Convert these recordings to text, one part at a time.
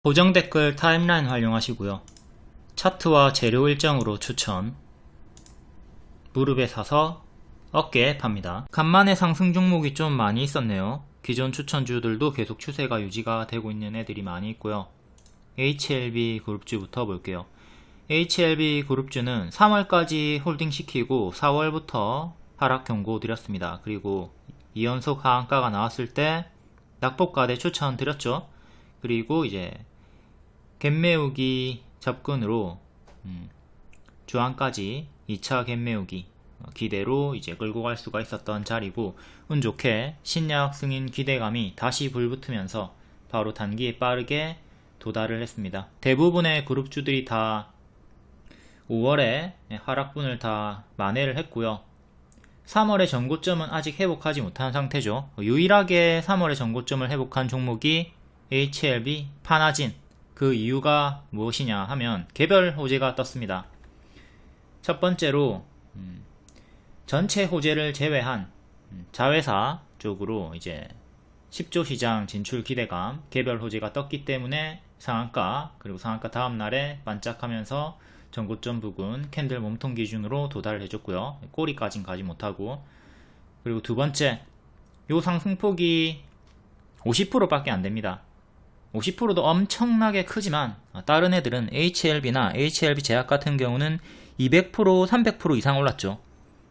고정 댓글 타임라인 활용하시고요. 차트와 재료 일정으로 추천. 무릎에 사서 어깨에 팝니다. 간만에 상승 종목이 좀 많이 있었네요. 기존 추천주들도 계속 추세가 유지가 되고 있는 애들이 많이 있고요. HLB 그룹주부터 볼게요. HLB 그룹주는 3월까지 홀딩시키고 4월부터 하락 경고 드렸습니다. 그리고 2연속 하한가가 나왔을 때 낙폭가대 추천 드렸죠. 그리고 이제 갭매우기 접근으로 주안까지 2차 갭매우기 기대로 이제 끌고 갈 수가 있었던 자리고, 운 좋게 신약 승인 기대감이 다시 불붙으면서 바로 단기에 빠르게 도달을 했습니다. 대부분의 그룹주들이 다 5월에 하락분을 다 만회를 했고요. 3월의 전고점은 아직 회복하지 못한 상태죠. 유일하게 3월의 전고점을 회복한 종목이 HLB 파나진. 그 이유가 무엇이냐 하면 개별 호재가 떴습니다. 첫 번째로 전체 호재를 제외한 자회사 쪽으로 이제 10조 시장 진출 기대감, 개별 호재가 떴기 때문에 상한가, 그리고 상한가 다음날에 반짝하면서 전고점 부근 캔들 몸통 기준으로 도달을 해줬고요. 꼬리까진 가지 못하고. 그리고 두 번째, 요 상승폭이 50%밖에 안 됩니다. 50%도 엄청나게 크지만 다른 애들은 HLB나 HLB 제약 같은 경우는 200%, 300% 이상 올랐죠.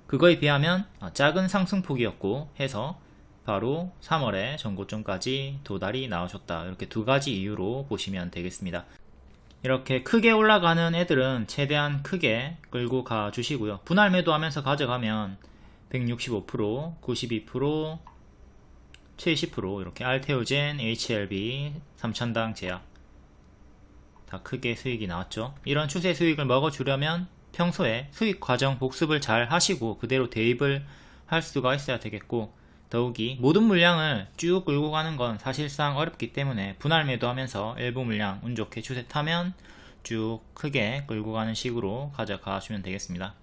그거에 비하면 작은 상승폭이었고 해서 바로 3월에 전고점까지 도달이 나오셨다. 이렇게 두 가지 이유로 보시면 되겠습니다. 이렇게 크게 올라가는 애들은 최대한 크게 끌고 가 주시고요. 분할 매도하면서 가져가면 165%, 92%, 70% 이렇게 알테오젠, HLB, 3000당 제약 다 크게 수익이 나왔죠. 이런 추세 수익을 먹어주려면 평소에 수익 과정 복습을 잘 하시고 그대로 대입을 할 수가 있어야 되겠고, 더욱이 모든 물량을 쭉 끌고 가는 건 사실상 어렵기 때문에 분할 매도하면서 일부 물량 운 좋게 추세 타면 쭉 크게 끌고 가는 식으로 가져가 주면 되겠습니다.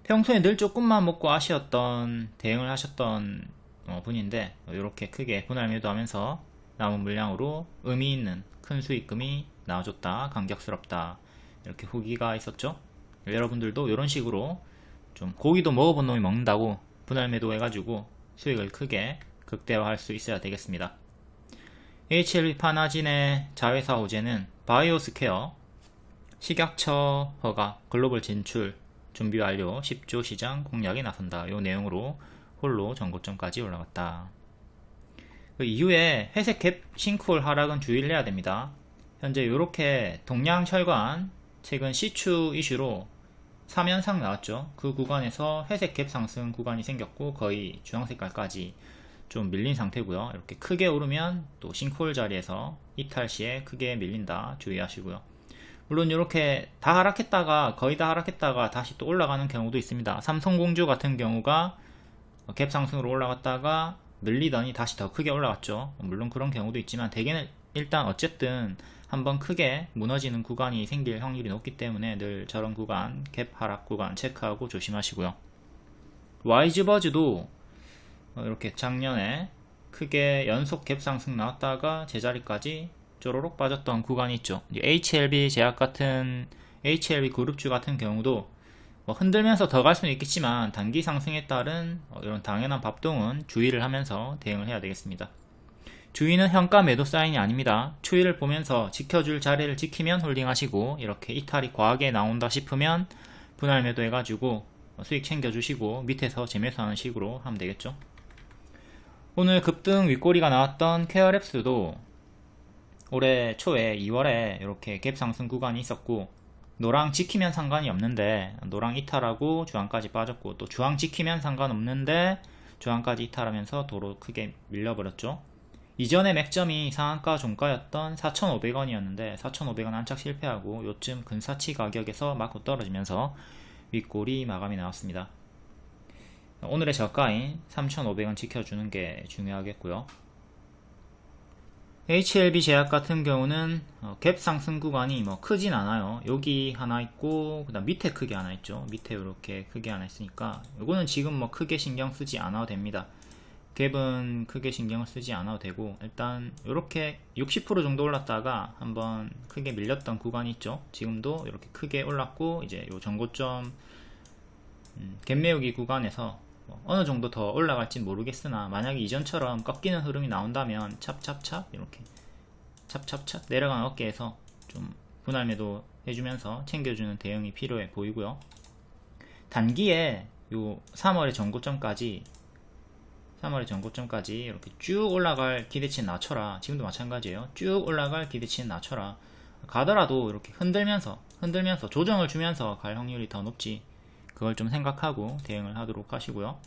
평소에 늘 조금만 먹고 아쉬웠던 대응을 하셨던 분인데 이렇게 크게 분할 매도하면서 남은 물량으로 의미 있는 큰 수익금이 나와줬다, 감격스럽다, 이렇게 후기가 있었죠. 여러분들도 이런 식으로 좀 고기도 먹어본 놈이 먹는다고 분할 매도 해가지고 수익을 크게 극대화할 수 있어야 되겠습니다. HLB 파나진의 자회사 호재는 바이오스퀘어 식약처 허가 글로벌 진출 준비 완료 10조 시장 공략에 나선다. 이 내용으로 홀로 전고점까지 올라갔다. 그 이후에 회색 갭 싱크홀 하락은 주의를 해야 됩니다. 현재 이렇게 동양철관 최근 C추 이슈로 3연상 나왔죠. 그 구간에서 회색 갭 상승 구간이 생겼고 거의 주황색깔까지 좀 밀린 상태고요. 이렇게 크게 오르면 또 싱크홀 자리에서 이탈 시에 크게 밀린다. 주의하시고요. 물론 이렇게 다 하락했다가 거의 다 하락했다가 다시 또 올라가는 경우도 있습니다. 삼성공주 같은 경우가 갭 상승으로 올라갔다가 밀리더니 다시 더 크게 올라갔죠. 물론 그런 경우도 있지만 대개는 일단 어쨌든 한번 크게 무너지는 구간이 생길 확률이 높기 때문에 늘 저런 구간, 갭 하락 구간 체크하고 조심하시고요. 와이즈버즈도 이렇게 작년에 크게 연속 갭 상승 나왔다가 제자리까지 쪼로록 빠졌던 구간이 있죠. HLB 제약 같은 HLB 그룹주 같은 경우도 흔들면서 더 갈 수는 있겠지만 단기 상승에 따른 이런 당연한 밥동은 주의를 하면서 대응을 해야 되겠습니다. 주의는 현가 매도 사인이 아닙니다. 추이를 보면서 지켜줄 자리를 지키면 홀딩하시고, 이렇게 이탈이 과하게 나온다 싶으면 분할 매도 해가지고 수익 챙겨주시고 밑에서 재매수하는 식으로 하면 되겠죠. 오늘 급등 윗꼬리가 나왔던 케어랩스도 올해 초에 2월에 이렇게 갭 상승 구간이 있었고, 노랑 지키면 상관이 없는데 노랑 이탈하고 주황까지 빠졌고, 또 주황 지키면 상관없는데 주황까지 이탈하면서 도로 크게 밀려버렸죠. 이전에 맥점이 상한가 종가였던 4,500원이었는데 4,500원 안착 실패하고 요쯤 근사치 가격에서 맞고 떨어지면서 윗골이 마감이 나왔습니다. 오늘의 저가인 3,500원 지켜주는 게 중요하겠고요. HLB 제약 같은 경우는 갭 상승 구간이 크진 않아요. 여기 하나 있고 그다음 밑에 크게 하나 있죠. 밑에 이렇게 크게 하나 있으니까 이거는 지금 크게 신경 쓰지 않아도 됩니다. 갭은 크게 신경을 쓰지 않아도 되고, 일단 이렇게 60% 정도 올랐다가 한번 크게 밀렸던 구간이 있죠. 지금도 이렇게 크게 올랐고, 이제 요 전고점 갭 메우기 구간에서 어느 정도 더 올라갈진 모르겠으나, 만약에 이전처럼 꺾이는 흐름이 나온다면 찹찹찹 이렇게 찹찹찹 내려가는 어깨에서 좀 분할 매도 해주면서 챙겨주는 대응이 필요해 보이고요. 단기에 요 3월의 전고점까지 이렇게 쭉 올라갈 기대치는 낮춰라. 지금도 마찬가지예요. 쭉 올라갈 기대치는 낮춰라. 가더라도 이렇게 흔들면서 조정을 주면서 갈 확률이 더 높지. 그걸 좀 생각하고 대응을 하도록 하시고요.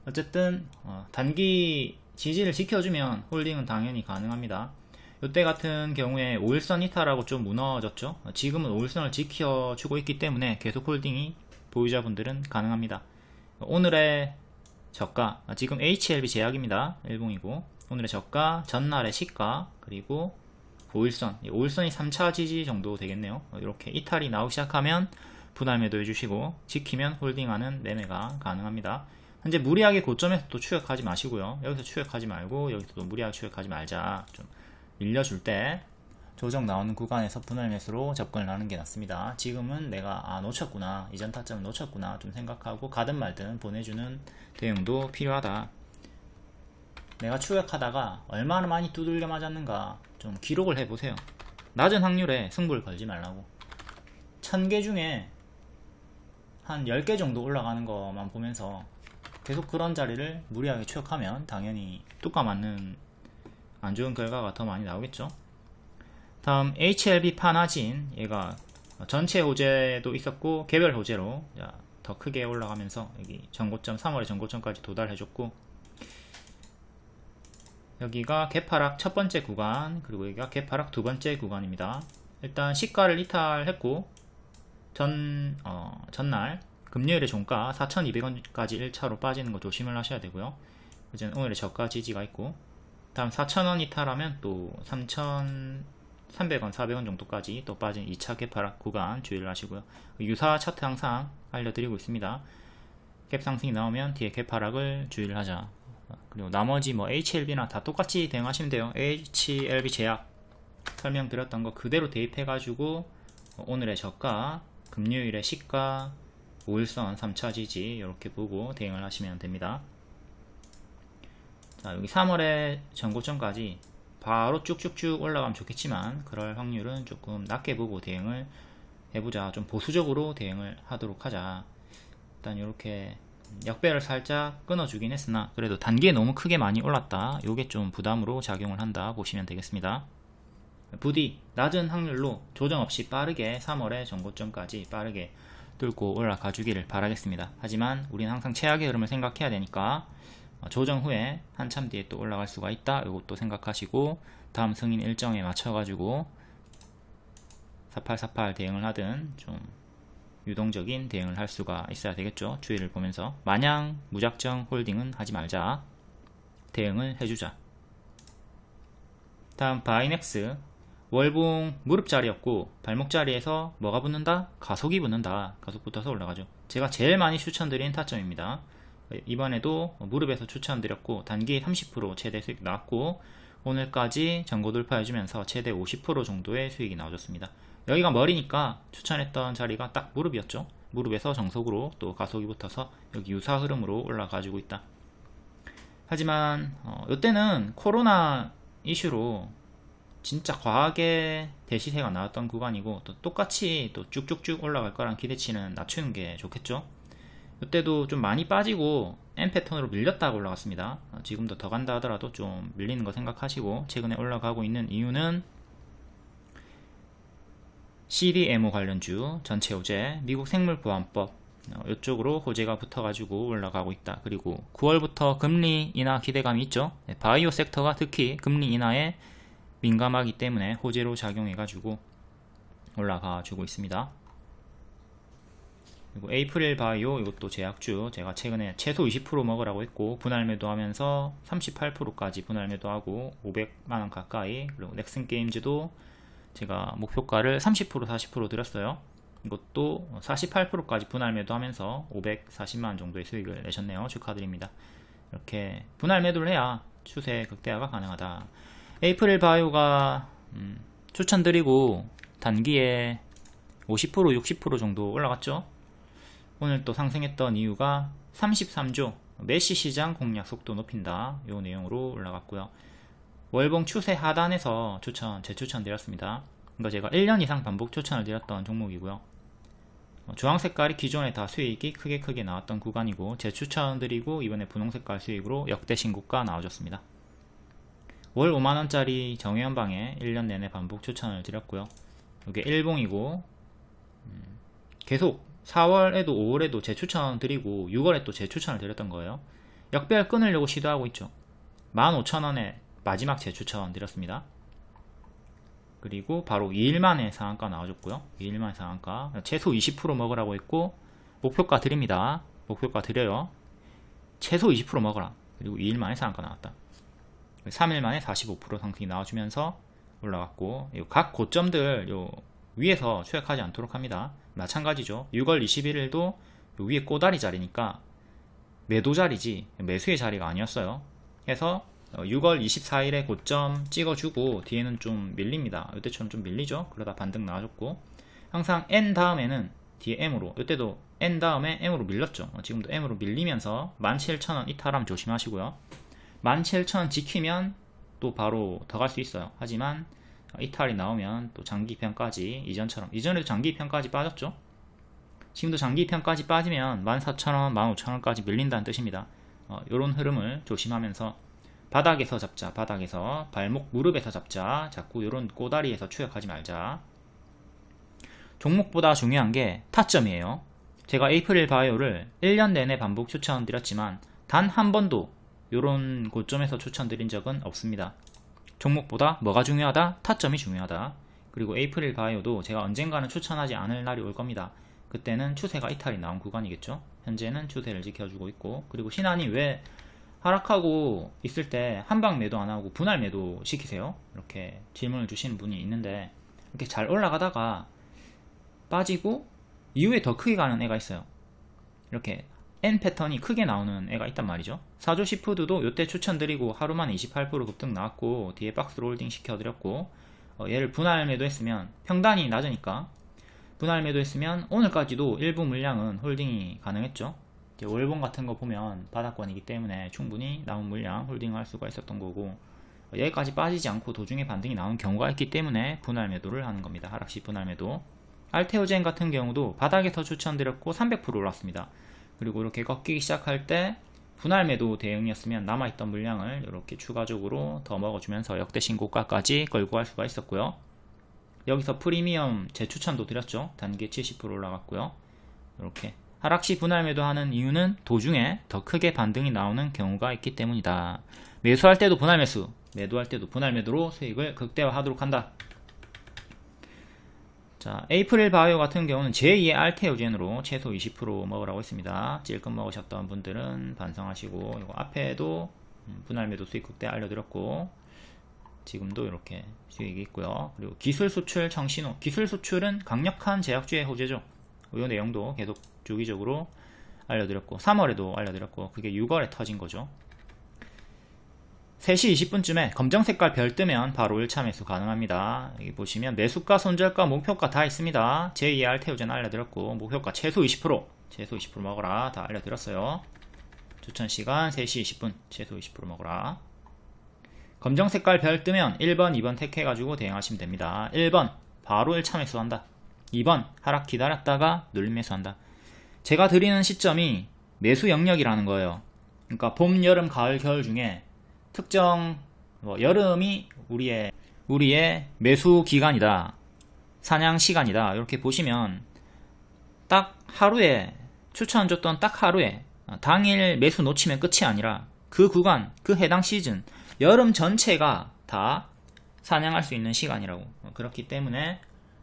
어쨌든 단기 지지를 지켜주면 홀딩은 당연히 가능합니다. 이때 같은 경우에 5일선 이탈하고 좀 무너졌죠. 지금은 5일선을 지켜주고 있기 때문에 계속 홀딩이 보유자분들은 가능합니다. 오늘의 저가, 지금 HLB 제약입니다. 일봉이고, 오늘의 저가, 전날의 시가, 그리고 5일선, 5일선이 3차 지지 정도 되겠네요. 이렇게 이탈이 나오기 시작하면 분할 매도 해주시고, 지키면 홀딩하는 매매가 가능합니다. 현재 무리하게 고점에서 또 추격하지 마시고요. 여기서 추격하지 말고 여기서 또 무리하게 추격하지 말자. 좀 밀려줄 때 조정 나오는 구간에서 분할 매수로 접근을 하는 게 낫습니다. 지금은 내가 놓쳤구나, 이전 타점을 놓쳤구나 좀 생각하고 가든 말든 보내주는 대응도 필요하다. 내가 추격하다가 얼마나 많이 두들겨 맞았는가 좀 기록을 해보세요. 낮은 확률에 승부를 걸지 말라고. 1000개 중에 한 10개 정도 올라가는 것만 보면서 계속 그런 자리를 무리하게 추격하면 당연히 뚜까 맞는 안 좋은 결과가 더 많이 나오겠죠. 다음 HLB 파나진, 얘가 전체 호재도 있었고 개별 호재로 더 크게 올라가면서 여기 전고점 3월의 전고점까지 도달해줬고, 여기가 개파락 첫 번째 구간, 그리고 여기가 개파락 두 번째 구간입니다. 일단 시가를 이탈했고 전날 금요일에 종가 4,200원까지 1차로 빠지는 거 조심을 하셔야 되고요. 이제 오늘의 저가 지지가 있고, 다음 4,000원 이탈하면 또 3,300원, 400원 정도까지 또 빠진 2차 개파락 구간 주의를 하시고요. 유사 차트 항상 알려드리고 있습니다. 갭 상승이 나오면 뒤에 개파락을 주의를 하자. 그리고 나머지 HLB나 다 똑같이 대응하시면 돼요. HLB 제약 설명드렸던 거 그대로 대입해가지고 오늘의 저가, 금요일의 시가, 5일선 3차 지지 이렇게 보고 대응을 하시면 됩니다. 자, 여기 3월의 전고점까지 바로 쭉쭉쭉 올라가면 좋겠지만 그럴 확률은 조금 낮게 보고 대응을 해보자. 좀 보수적으로 대응을 하도록 하자. 일단 이렇게 역배를 살짝 끊어주긴 했으나 그래도 단기에 너무 크게 많이 올랐다. 요게 좀 부담으로 작용을 한다 보시면 되겠습니다. 부디 낮은 확률로 조정 없이 빠르게 3월의 전고점까지 빠르게 뚫고 올라가 주기를 바라겠습니다. 하지만 우리는 항상 최악의 흐름을 생각해야 되니까 조정 후에 한참 뒤에 또 올라갈 수가 있다. 이것도 생각하시고 다음 승인 일정에 맞춰가지고 4848 대응을 하든 좀 유동적인 대응을 할 수가 있어야 되겠죠. 주의를 보면서 마냥 무작정 홀딩은 하지 말자. 대응을 해주자. 다음 바이넥스, 월봉 무릎 자리였고 발목 자리에서 뭐가 붙는다? 가속이 붙는다. 가속 붙어서 올라가죠. 제가 제일 많이 추천드린 타점입니다. 이번에도 무릎에서 추천드렸고 단기 30% 최대 수익 나왔고 오늘까지 전고 돌파해주면서 최대 50% 정도의 수익이 나와줬습니다. 여기가 머리니까 추천했던 자리가 딱 무릎이었죠. 무릎에서 정석으로 또 가속이 붙어서 여기 유사 흐름으로 올라가지고 있다. 하지만 이때는 코로나 이슈로 진짜 과하게 대시세가 나왔던 구간이고 또 똑같이 또 쭉쭉쭉 올라갈 거란 기대치는 낮추는 게 좋겠죠. 이때도 좀 많이 빠지고 M 패턴으로 밀렸다가 올라갔습니다. 지금도 더 간다 하더라도 좀 밀리는 거 생각하시고 최근에 올라가고 있는 이유는 CDMO 관련주, 전체 호재, 미국 생물보안법 이쪽으로 호재가 붙어가지고 올라가고 있다. 그리고 9월부터 금리 인하 기대감이 있죠. 바이오 섹터가 특히 금리 인하에 민감하기 때문에 호재로 작용해가지고 올라가주고 있습니다. 그리고 에이프릴 바이오 이것도 제약주, 제가 최근에 최소 20% 먹으라고 했고 분할 매도하면서 38%까지 분할 매도하고 500만원 가까이. 그리고 넥슨 게임즈도 제가 목표가를 30% 40% 드렸어요. 이것도 48%까지 분할 매도하면서 540만원 정도의 수익을 내셨네요. 축하드립니다. 이렇게 분할 매도를 해야 추세 극대화가 가능하다. 에이프릴 바이오가 추천드리고 단기에 50% 60% 정도 올라갔죠. 오늘 또 상승했던 이유가 33조 메시 시장 공략 속도 높인다, 요 내용으로 올라갔고요. 월봉 추세 하단에서 재추천 드렸습니다. 그러니까 제가 1년 이상 반복 추천을 드렸던 종목이고요. 주황 색깔이 기존에 다 수익이 크게 나왔던 구간이고, 재추천 드리고 이번에 분홍 색깔 수익으로 역대 신고가 나와줬습니다. 월 5만원짜리 정회원방에 1년 내내 반복 추천을 드렸고요. 이게 1봉이고 계속 4월에도 5월에도 재추천 드리고 6월에 또 재추천을 드렸던 거예요. 역배열 끊으려고 시도하고 있죠. 15,000원에 마지막 재추천 드렸습니다. 그리고 바로 2일 만에 상한가 나와줬고요. 2일 만에 상한가 최소 20% 먹으라고 했고, 목표가 드립니다. 목표가 드려요. 최소 20% 먹어라. 그리고 2일 만에 상한가 나왔다. 3일 만에 45% 상승이 나와주면서 올라갔고, 각 고점들 위에서 추격하지 않도록 합니다. 마찬가지죠. 6월 21일도 위에 꼬다리 자리니까 매도 자리지 매수의 자리가 아니었어요. 해서 6월 24일에 고점 찍어주고 뒤에는 좀 밀립니다. 이때처럼 좀 밀리죠. 그러다 반등 나와줬고, 항상 N 다음에는 뒤에 M으로, 이때도 N 다음에 M으로 밀렸죠. 지금도 M으로 밀리면서 17,000원 이탈하면 조심하시고요. 17,000원 지키면 또 바로 더 갈 수 있어요. 하지만 이탈이 나오면 또 장기편까지, 이전에도 장기편까지 빠졌죠. 지금도 장기편까지 빠지면 14,000원 15,000원까지 밀린다는 뜻입니다. 요런 흐름을 조심하면서 바닥에서 잡자. 바닥에서 발목 무릎에서 잡자. 자꾸 요런 꼬다리에서 추격하지 말자. 종목보다 중요한 게 타점이에요. 제가 에이프릴 바이오를 1년 내내 반복 추천드렸지만 단 한 번도 요런 고점에서 추천드린 적은 없습니다. 종목보다 뭐가 중요하다? 타점이 중요하다. 그리고 에이프릴 바이오도 제가 언젠가는 추천하지 않을 날이 올 겁니다. 그때는 추세가 이탈이 나온 구간이겠죠. 현재는 추세를 지켜주고 있고, 그리고 신한이 왜 하락하고 있을 때 한방 매도 안 하고 분할 매도 시키세요? 이렇게 질문을 주시는 분이 있는데, 이렇게 잘 올라가다가 빠지고 이후에 더 크게 가는 애가 있어요. 이렇게 N 패턴이 크게 나오는 애가 있단 말이죠. 사조시푸드도 요때 추천드리고 하루 만에 28% 급등 나왔고, 뒤에 박스로 홀딩 시켜드렸고, 얘를 분할 매도했으면 평단이 낮으니까 분할 매도했으면 오늘까지도 일부 물량은 홀딩이 가능했죠. 월봉 같은 거 보면 바닥권이기 때문에 충분히 남은 물량 홀딩할 수가 있었던 거고, 여기까지 빠지지 않고 도중에 반등이 나온 경우가 있기 때문에 분할 매도를 하는 겁니다. 하락시 분할 매도. 알테오젠 같은 경우도 바닥에서 추천드렸고 300% 올랐습니다. 그리고 이렇게 꺾이기 시작할 때 분할 매도 대응이었으면 남아있던 물량을 이렇게 추가적으로 더 먹어주면서 역대 신고가까지 끌고 갈 수가 있었고요. 여기서 프리미엄 재추천도 드렸죠. 단기 70% 올라갔고요. 이렇게 하락시 분할 매도하는 이유는 도중에 더 크게 반등이 나오는 경우가 있기 때문이다. 매수할 때도 분할 매수, 매도할 때도 분할 매도로 수익을 극대화하도록 한다. 자, 에이프릴 바이오 같은 경우는 제2의 알테오젠으로 최소 20% 먹으라고 했습니다. 찔끔 먹으셨던 분들은 반성하시고, 이거 앞에도 분할 매도 수익 극대화 알려드렸고, 지금도 이렇게 수익이 있고요. 그리고 기술 수출 청신호, 기술 수출은 강력한 제약주의 호재죠. 이 내용도 계속 주기적으로 알려드렸고, 3월에도 알려드렸고, 그게 6월에 터진 거죠. 3시 20분쯤에 검정 색깔 별 뜨면 바로 1차 매수 가능합니다. 여기 보시면 매수가, 손절가, 목표가 다 있습니다. 제2의 알테오젠 알려드렸고, 목표가 최소 20%, 최소 20% 먹어라 다 알려드렸어요. 추천시간 3시 20분 최소 20% 먹어라. 검정 색깔 별 뜨면 1번, 2번 택해가지고 대응하시면 됩니다. 1번 바로 1차 매수한다. 2번 하락 기다렸다가 눌림 매수한다. 제가 드리는 시점이 매수 영역이라는 거예요. 그러니까 봄, 여름, 가을, 겨울 중에 특정 여름이 우리의 매수 기간이다, 사냥 시간이다, 이렇게 보시면 딱 하루에 추천 줬던 딱 하루에 당일 매수 놓치면 끝이 아니라 그 구간, 그 해당 시즌 여름 전체가 다 사냥할 수 있는 시간이라고. 그렇기 때문에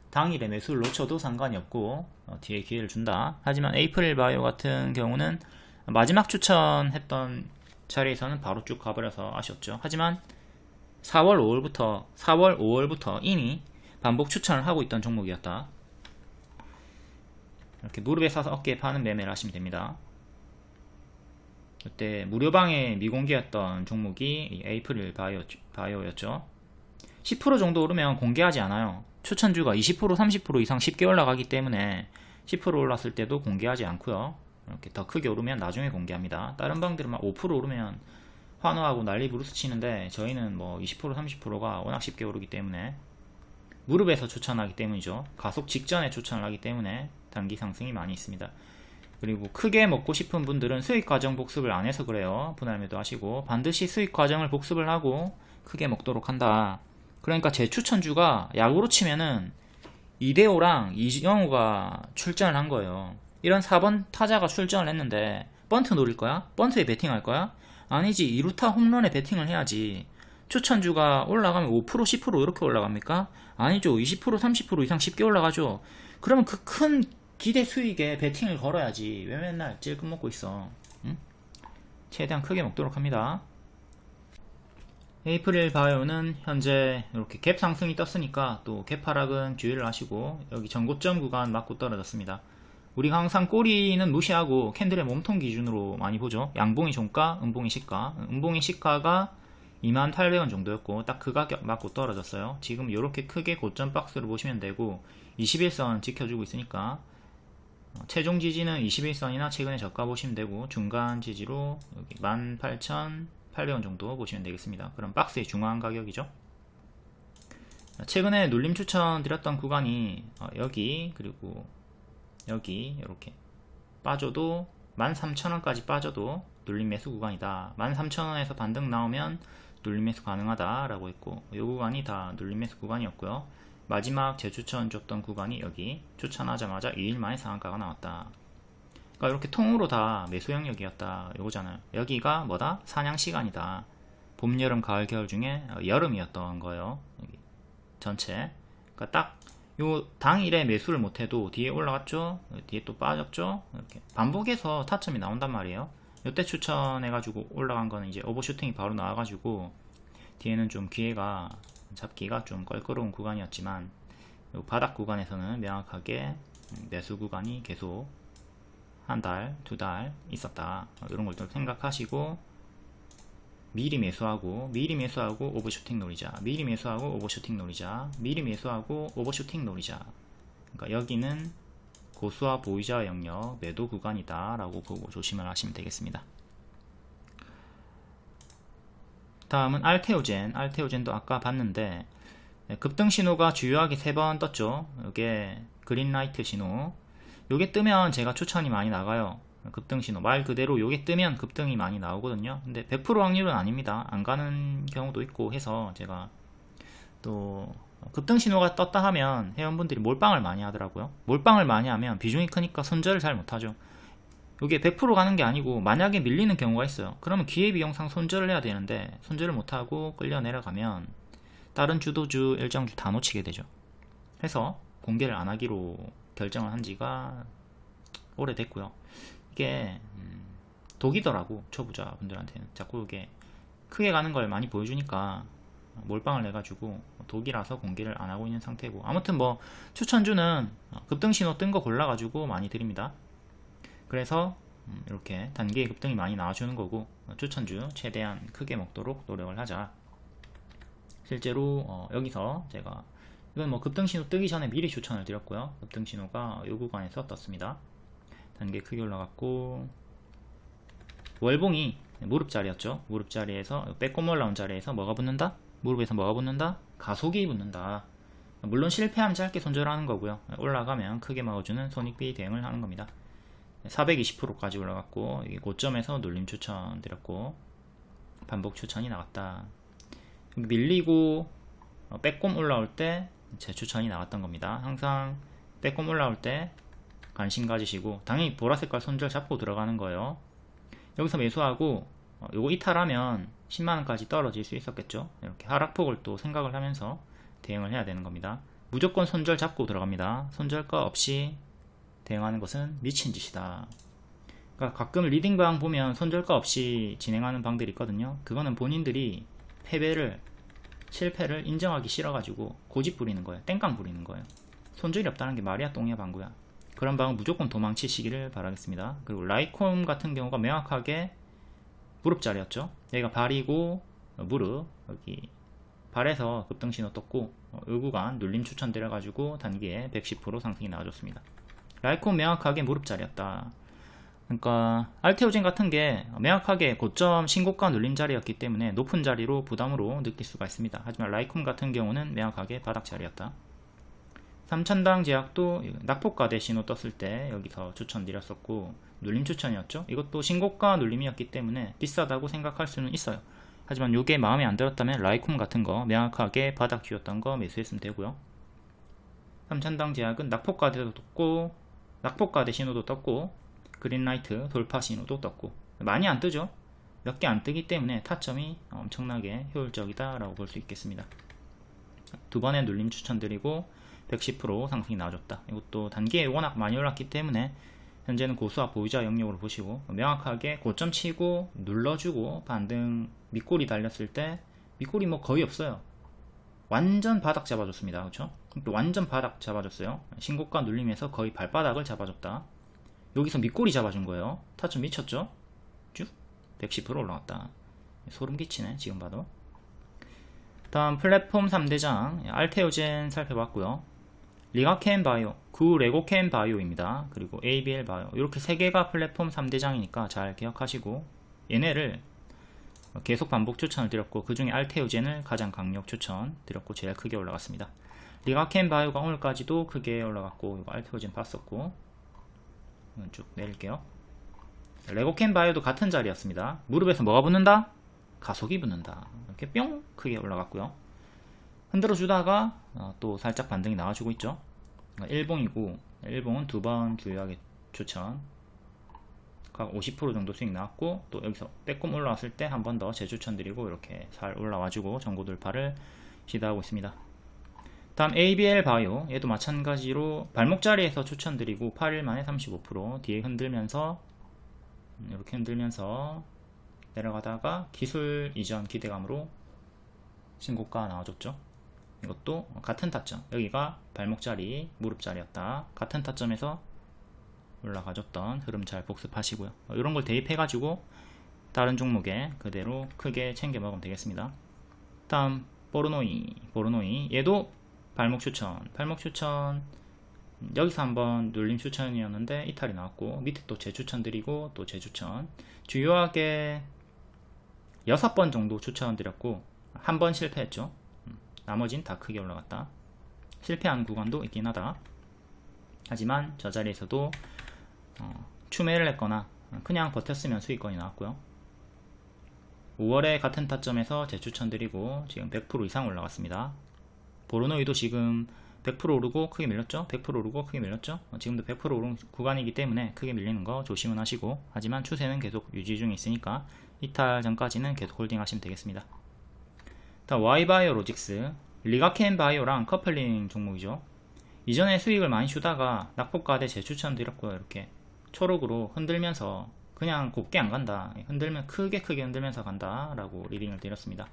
당일에 매수를 놓쳐도 상관이 없고 뒤에 기회를 준다. 하지만 에이프릴 바이오 같은 경우는 마지막 추천했던 자리에서는 바로 쭉 가버려서 아쉬웠죠. 하지만 4월 5월부터 이미 반복 추천을 하고 있던 종목이었다. 이렇게 무릎에 사서 어깨에 파는 매매를 하시면 됩니다. 그때 무료방에 미공개였던 종목이 이 에이프릴 바이오였죠. 10% 정도 오르면 공개하지 않아요. 추천주가 20% 30% 이상 쉽게 올라가기 때문에 10% 올랐을 때도 공개하지 않고요. 이렇게 더 크게 오르면 나중에 공개합니다. 다른 방들은 막 5% 오르면 환호하고 난리 부르스 치는데 저희는 뭐 20% 30%가 워낙 쉽게 오르기 때문에 무릎에서 추천하기 때문이죠. 가속 직전에 추천을 하기 때문에 단기 상승이 많이 있습니다. 그리고 크게 먹고 싶은 분들은 수익 과정 복습을 안 해서 그래요. 분할 매도하시고 반드시 수익 과정을 복습을 하고 크게 먹도록 한다. 그러니까 제 추천주가 야구로 치면은 이대호랑 이영호가 출전을 한 거예요. 이런 4번 타자가 출전을 했는데 번트 노릴 거야? 번트에 베팅할 거야? 아니지. 2루타 홈런에 베팅을 해야지. 추천주가 올라가면 5% 10% 이렇게 올라갑니까? 아니죠. 20% 30% 이상 쉽게 올라가죠. 그러면 그 큰 기대 수익에 베팅을 걸어야지. 왜 맨날 찔끔 먹고 있어? 응? 최대한 크게 먹도록 합니다. 에이프릴 바이오는 현재 이렇게 갭 상승이 떴으니까 또 갭 하락은 주의를 하시고 여기 전고점 구간 맞고 떨어졌습니다. 우리가 항상 꼬리는 무시하고 캔들의 몸통 기준으로 많이 보죠. 양봉이 종가, 음봉이 시가. 음봉이 시가가 28,000원 정도였고 딱 그 가격 맞고 떨어졌어요. 지금 이렇게 크게 고점 박스를 보시면 되고 21선 지켜주고 있으니까 최종 지지는 21선이나 최근의 저가 보시면 되고 중간 지지로 여기 18,800원 정도 보시면 되겠습니다. 그럼 박스의 중앙 가격이죠. 최근에 눌림 추천 드렸던 구간이 여기 그리고 여기 이렇게 빠져도 13,000원까지 빠져도 눌림 매수 구간이다. 13,000원에서 반등 나오면 눌림 매수 가능하다 라고 했고 이 구간이 다 눌림 매수 구간이었고요. 마지막 재추천 줬던 구간이 여기 추천하자마자 2일 만에 상한가가 나왔다. 그러니까 이렇게 통으로 다 매수 영역이었다 이거잖아요. 여기가 뭐다? 사냥 시간이다. 봄, 여름, 가을, 겨울 중에 여름이었던 거예요. 여기 전체. 그러니까 딱 요 당일에 매수를 못해도 뒤에 올라갔죠. 뒤에 또 빠졌죠. 이렇게 반복해서 타점이 나온단 말이에요. 이때 추천해가지고 올라간 거는 이제 오버슈팅이 바로 나와가지고 뒤에는 좀 기회가 잡기가 좀 껄끄러운 구간이었지만 요 바닥 구간에서는 명확하게 매수 구간이 계속 한 달, 두 달 있었다. 이런 걸 좀 생각하시고 미리 매수하고 오버슈팅 노리자. 미리 매수하고 오버슈팅 노리자. 미리 매수하고 오버슈팅 노리자. 그러니까 여기는 고수와 보이자 영역 매도 구간이다 라고 보고 조심을 하시면 되겠습니다. 다음은 알테오젠도 아까 봤는데 급등 신호가 주요하게 3번 떴죠. 이게 그린라이트 신호. 요게 뜨면 제가 추천이 많이 나가요. 급등 신호 말 그대로 요게 뜨면 급등이 많이 나오거든요. 근데 100% 확률은 아닙니다. 안 가는 경우도 있고 해서 제가 또 급등 신호가 떴다 하면 회원분들이 몰빵을 많이 하더라고요. 몰빵을 많이 하면 비중이 크니까 손절을 잘 못하죠. 요게 100% 가는 게 아니고 만약에 밀리는 경우가 있어요. 그러면 기회비용상 손절을 해야 되는데 손절을 못하고 끌려 내려가면 다른 주도주 일정주 다 놓치게 되죠. 해서 공개를 안 하기로 결정을 한 지가 오래됐고요. 이게 독이더라고. 초보자분들한테는 자꾸 이게 크게 가는 걸 많이 보여주니까 몰빵을 해가지고 독이라서 공개를 안 하고 있는 상태고, 아무튼 뭐 추천주는 급등신호 뜬 거 골라가지고 많이 드립니다. 그래서 이렇게 단기에 급등이 많이 나와주는 거고 추천주 최대한 크게 먹도록 노력을 하자. 실제로 여기서 제가 이건 뭐 급등신호 뜨기 전에 미리 추천을 드렸고요. 급등신호가 이 구간에서 떴습니다. 단계 크게 올라갔고 월봉이 무릎자리였죠. 무릎자리에서 빼꼼 올라온 자리에서 뭐가 붙는다? 무릎에서 뭐가 붙는다? 가속이 붙는다. 물론 실패하면 짧게 손절하는 거고요. 올라가면 크게 막아주는 손익비 대응을 하는 겁니다. 420%까지 올라갔고 여기 고점에서 눌림 추천 드렸고 반복 추천이 나왔다. 밀리고 빼꼼 올라올 때 제 추천이 나왔던 겁니다. 항상 빼꼼 올라올 때 관심 가지시고, 당연히 보라색깔 손절 잡고 들어가는 거예요. 여기서 매수하고 요거 이탈하면 10만원까지 떨어질 수 있었겠죠. 이렇게 하락폭을 또 생각을 하면서 대응을 해야 되는 겁니다. 무조건 손절 잡고 들어갑니다. 손절가 없이 대응하는 것은 미친 짓이다. 그러니까 가끔 리딩방 보면 손절가 없이 진행하는 방들이 있거든요. 그거는 본인들이 실패를 인정하기 싫어가지고 고집 부리는 거예요. 땡깡 부리는 거예요. 손절이 없다는 게 말이야 똥이야 방구야. 그런 방은 무조건 도망치시기를 바라겠습니다. 그리고 라이콤 같은 경우가 명확하게 무릎 자리였죠. 여기가 발이고 무릎, 여기 발에서 급등 신호 떴고 이 구간 눌림 추천드려가지고 단기에 110% 상승이 나와줬습니다. 라이콘 명확하게 무릎 자리였다. 그러니까 알테오젠 같은 게 명확하게 고점 신고가 눌림 자리였기 때문에 높은 자리로 부담으로 느낄 수가 있습니다. 하지만 라이콘 같은 경우는 명확하게 바닥 자리였다. 3000당 제약도 낙폭과대 신호 떴을 때 여기서 추천드렸었고 눌림 추천이었죠. 이것도 신고가 눌림이었기 때문에 비싸다고 생각할 수는 있어요. 하지만 이게 마음에 안 들었다면 라이콤 같은 거 명확하게 바닥 쥐었던 거 매수했으면 되고요. 3000당 제약은 낙폭과대도 떴고 낙폭과대 신호도 떴고 그린라이트 돌파 신호도 떴고 많이 안 뜨죠. 몇 개 안 뜨기 때문에 타점이 엄청나게 효율적이다 라고 볼 수 있겠습니다. 두 번의 눌림 추천드리고 110% 상승이 나와줬다. 이것도 단기에 워낙 많이 올랐기 때문에 현재는 고수와 보유자 영역으로 보시고 명확하게 고점 치고 눌러주고 반등 밑꼬리 달렸을 때 밑꼬리 뭐 거의 없어요. 완전 바닥 잡아줬습니다. 그렇죠? 완전 바닥 잡아줬어요. 신고가 눌림에서 거의 발바닥을 잡아줬다. 여기서 밑꼬리 잡아준 거예요. 타점 미쳤죠? 쭉 110% 올라갔다. 소름 끼치네 지금 봐도. 다음 플랫폼 3대장 알테오젠 살펴봤고요. 리가켄 바이오, 구레고켄 바이오입니다. 그리고 ABL 바이오 이렇게 3개가 플랫폼 3대장이니까 잘 기억하시고 얘네를 계속 반복 추천을 드렸고 그 중에 알테오젠을 가장 강력 추천 드렸고 제일 크게 올라갔습니다. 리가켄 바이오가 오늘까지도 크게 올라갔고 이거 알테오젠 봤었고 쭉 내릴게요. 레고켄 바이오도 같은 자리였습니다. 무릎에서 뭐가 붙는다? 가속이 붙는다. 이렇게 뿅 크게 올라갔고요. 흔들어 주다가 또 살짝 반등이 나와주고 있죠. 일봉이고 일봉은 두 번 주요하게 추천 각 50% 정도 수익 나왔고 또 여기서 빼꼼 올라왔을 때 한 번 더 재추천 드리고 이렇게 잘 올라와주고 전고 돌파를 시도하고 있습니다. 다음 ABL 바이오 얘도 마찬가지로 발목 자리에서 추천드리고 8일 만에 35% 뒤에 흔들면서 이렇게 흔들면서 내려가다가 기술 이전 기대감으로 신고가 나와줬죠. 이것도 같은 타점 여기가 발목 자리 무릎 자리였다. 같은 타점에서 올라가줬던 흐름 잘 복습하시고요. 이런 걸 대입해 가지고 다른 종목에 그대로 크게 챙겨 먹으면 되겠습니다. 다음 보르노이 얘도 발목 추천 여기서 한번 눌림 추천이었는데 이탈이 나왔고 밑에 또 재추천 드리고 또 재추천 주요하게 6번 정도 추천 드렸고 한 번 실패했죠. 나머진 다 크게 올라갔다. 실패한 구간도 있긴 하다. 하지만 저 자리에서도 추매를 했거나 그냥 버텼으면 수익권이 나왔고요. 5월에 같은 타점에서 재추천 드리고 지금 100% 이상 올라갔습니다. 보르노이도 지금 100% 오르고 크게 밀렸죠. 100% 오르고 크게 밀렸죠. 지금도 100% 오른 구간이기 때문에 크게 밀리는 거 조심은 하시고 하지만 추세는 계속 유지 중에 있으니까 이탈 전까지는 계속 홀딩 하시면 되겠습니다. 다음 Y바이오로직스 리가켄 바이오랑 커플링 종목이죠. 이전에 수익을 많이 주다가 낙폭과대 재추천 드렸고요. 이렇게 초록으로 흔들면서 그냥 곱게 안 간다. 흔들면 크게 흔들면서 간다 라고 리딩을 드렸습니다.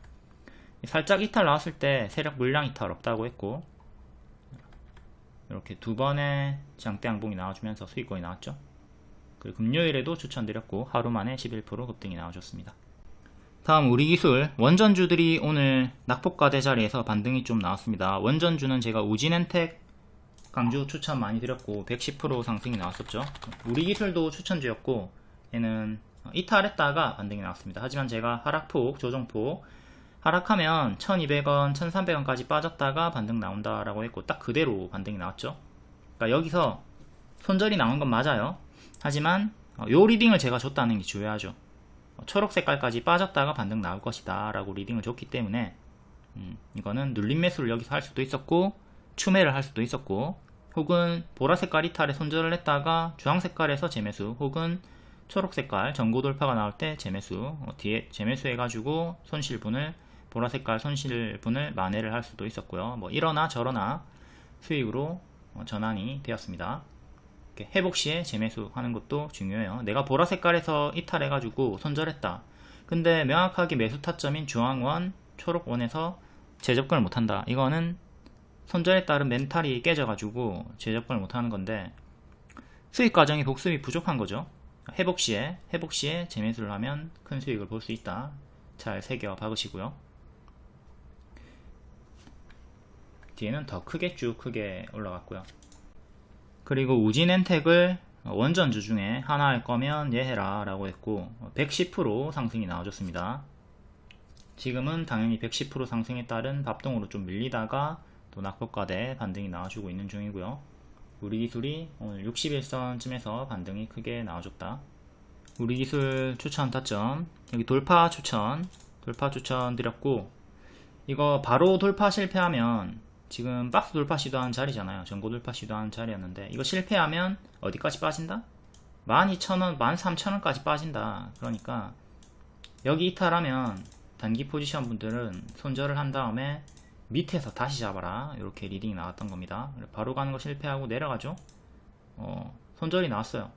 살짝 이탈 나왔을 때 세력 물량 이탈 없다고 했고 이렇게 두 번의 장대 양봉이 나와주면서 수익권이 나왔죠. 그리고 금요일에도 추천드렸고 하루 만에 11% 급등이 나와줬습니다. 다음 우리기술 원전주들이 오늘 낙폭과대 자리에서 반등이 좀 나왔습니다. 원전주는 제가 우진엔텍 강주 추천 많이 드렸고 110% 상승이 나왔었죠. 우리기술도 추천주였고 얘는 이탈했다가 반등이 나왔습니다. 하지만 제가 하락폭 조정폭 하락하면 1200원 1300원까지 빠졌다가 반등 나온다 라고 했고 딱 그대로 반등이 나왔죠. 그러니까 여기서 손절이 나온 건 맞아요. 하지만 요 리딩을 제가 줬다는 게 중요하죠. 초록 색깔까지 빠졌다가 반등 나올 것이다 라고 리딩을 줬기 때문에 이거는 눌림 매수를 여기서 할 수도 있었고 추매를 할 수도 있었고 혹은 보라색깔 이탈에 손절을 했다가 주황색깔에서 재매수 혹은 초록색깔 전고 돌파가 나올 때 재매수 뒤에 재매수 해가지고 손실분을 보라색깔 손실분을 만회를 할 수도 있었고요. 뭐 이러나 저러나 수익으로 전환이 되었습니다. 회복 시에 재매수 하는 것도 중요해요. 내가 보라색깔에서 이탈해가지고 손절했다. 근데 명확하게 매수 타점인 주황원, 초록원에서 재접근을 못한다. 이거는 손절에 따른 멘탈이 깨져가지고 재접근을 못하는 건데 수익 과정이 복습이 부족한 거죠. 회복 시에 재매수를 하면 큰 수익을 볼 수 있다. 잘 새겨 박으시고요. 뒤에는 더 크게 쭉 크게 올라갔고요. 그리고 우진엔텍을 원전주 중에 하나 할 거면 얘 해라 라고 했고 110% 상승이 나와줬습니다. 지금은 당연히 110% 상승에 따른 밥동으로 좀 밀리다가 또 낙폭과대 반등이 나와주고 있는 중이고요. 우리 기술이 오늘 61선쯤에서 반등이 크게 나와줬다. 우리 기술 추천 타점, 여기 돌파 추천 드렸고, 이거 바로 돌파 실패하면 지금 박스 돌파 시도한 자리잖아요. 전고 돌파 시도한 자리였는데 이거 실패하면 어디까지 빠진다? 12,000원, 13,000원까지 빠진다. 그러니까 여기 이탈하면 단기 포지션 분들은 손절을 한 다음에 밑에서 다시 잡아라. 이렇게 리딩이 나왔던 겁니다. 바로 가는 거 실패하고 내려가죠. 손절이 나왔어요.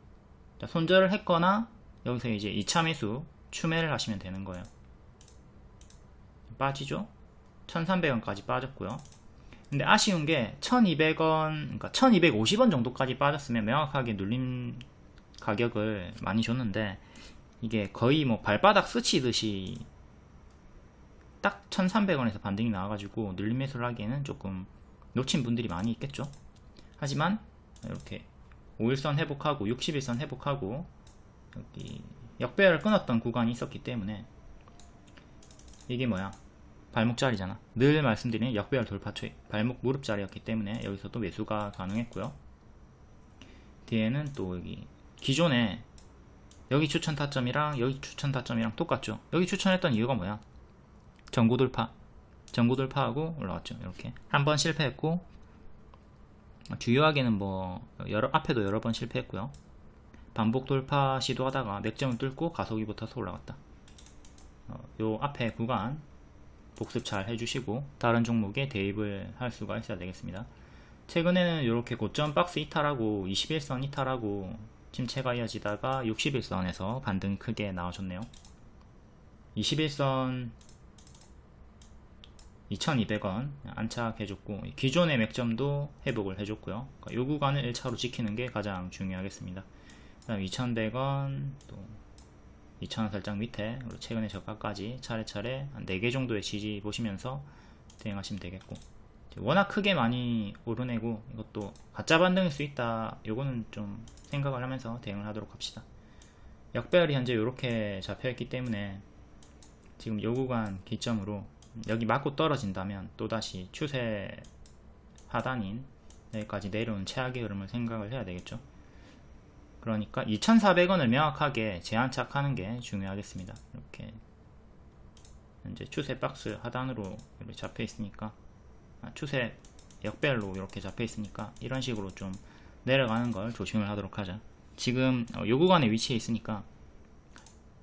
자, 손절을 했거나 여기서 이제 2차 매수 추매를 하시면 되는 거예요. 빠지죠. 1,300원까지 빠졌고요. 근데 아쉬운 게 1,200원, 그러니까 1,250원 정도까지 빠졌으면 명확하게 눌림 가격을 많이 줬는데 이게 거의 뭐 발바닥 스치듯이 딱 1,300원에서 반등이 나와가지고 눌림 매수를 하기에는 조금 놓친 분들이 많이 있겠죠. 하지만 이렇게 5일선 회복하고 60일선 회복하고 여기 역배열을 끊었던 구간이 있었기 때문에 이게 뭐야? 발목 자리잖아. 늘 말씀드리는 역배열 돌파 초입, 발목 무릎 자리였기 때문에 여기서 또 매수가 가능했고요. 뒤에는 또 여기 기존에 여기 추천 타점이랑 여기 추천 타점이랑 똑같죠. 여기 추천했던 이유가 뭐야? 전고 돌파하고 올라왔죠. 이렇게 한 번 실패했고, 주요하게는 뭐 앞에도 여러 번 실패했고요. 반복 돌파 시도하다가 맥점을 뚫고 가속이 붙어서 올라갔다. 요 앞에 구간 복습 잘 해주시고 다른 종목에 대입을 할 수가 있어야 되겠습니다. 최근에는 이렇게 고점 박스 이탈하고 21선 이탈하고 침체가 이어지다가 61선에서 반등 크게 나와줬네요. 21선 2,200원 안착해줬고 기존의 맥점도 회복을 해줬고요. 이 구간을 1차로 지키는 게 가장 중요하겠습니다. 그 다음 2,100원 또 2,000원 살짝 밑에 최근의 저가까지 차례차례 한 4개 정도의 지지 보시면서 대응하시면 되겠고, 워낙 크게 많이 오르내고 이것도 가짜 반등일 수 있다. 요거는 좀 생각을 하면서 대응을 하도록 합시다. 역배열이 현재 이렇게 잡혀있기 때문에 지금 요 구간 기점으로 여기 맞고 떨어진다면 또다시 추세 하단인 여기까지 내려온 최악의 흐름을 생각을 해야 되겠죠. 그러니까 2,400원을 명확하게 재안착하는 게 중요하겠습니다. 이렇게 현재 추세 박스 하단으로 이렇게 잡혀 있으니까, 추세 역배열로 이렇게 잡혀 있으니까 이런 식으로 좀 내려가는 걸 조심을 하도록 하자. 지금 요 구간에 위치해 있으니까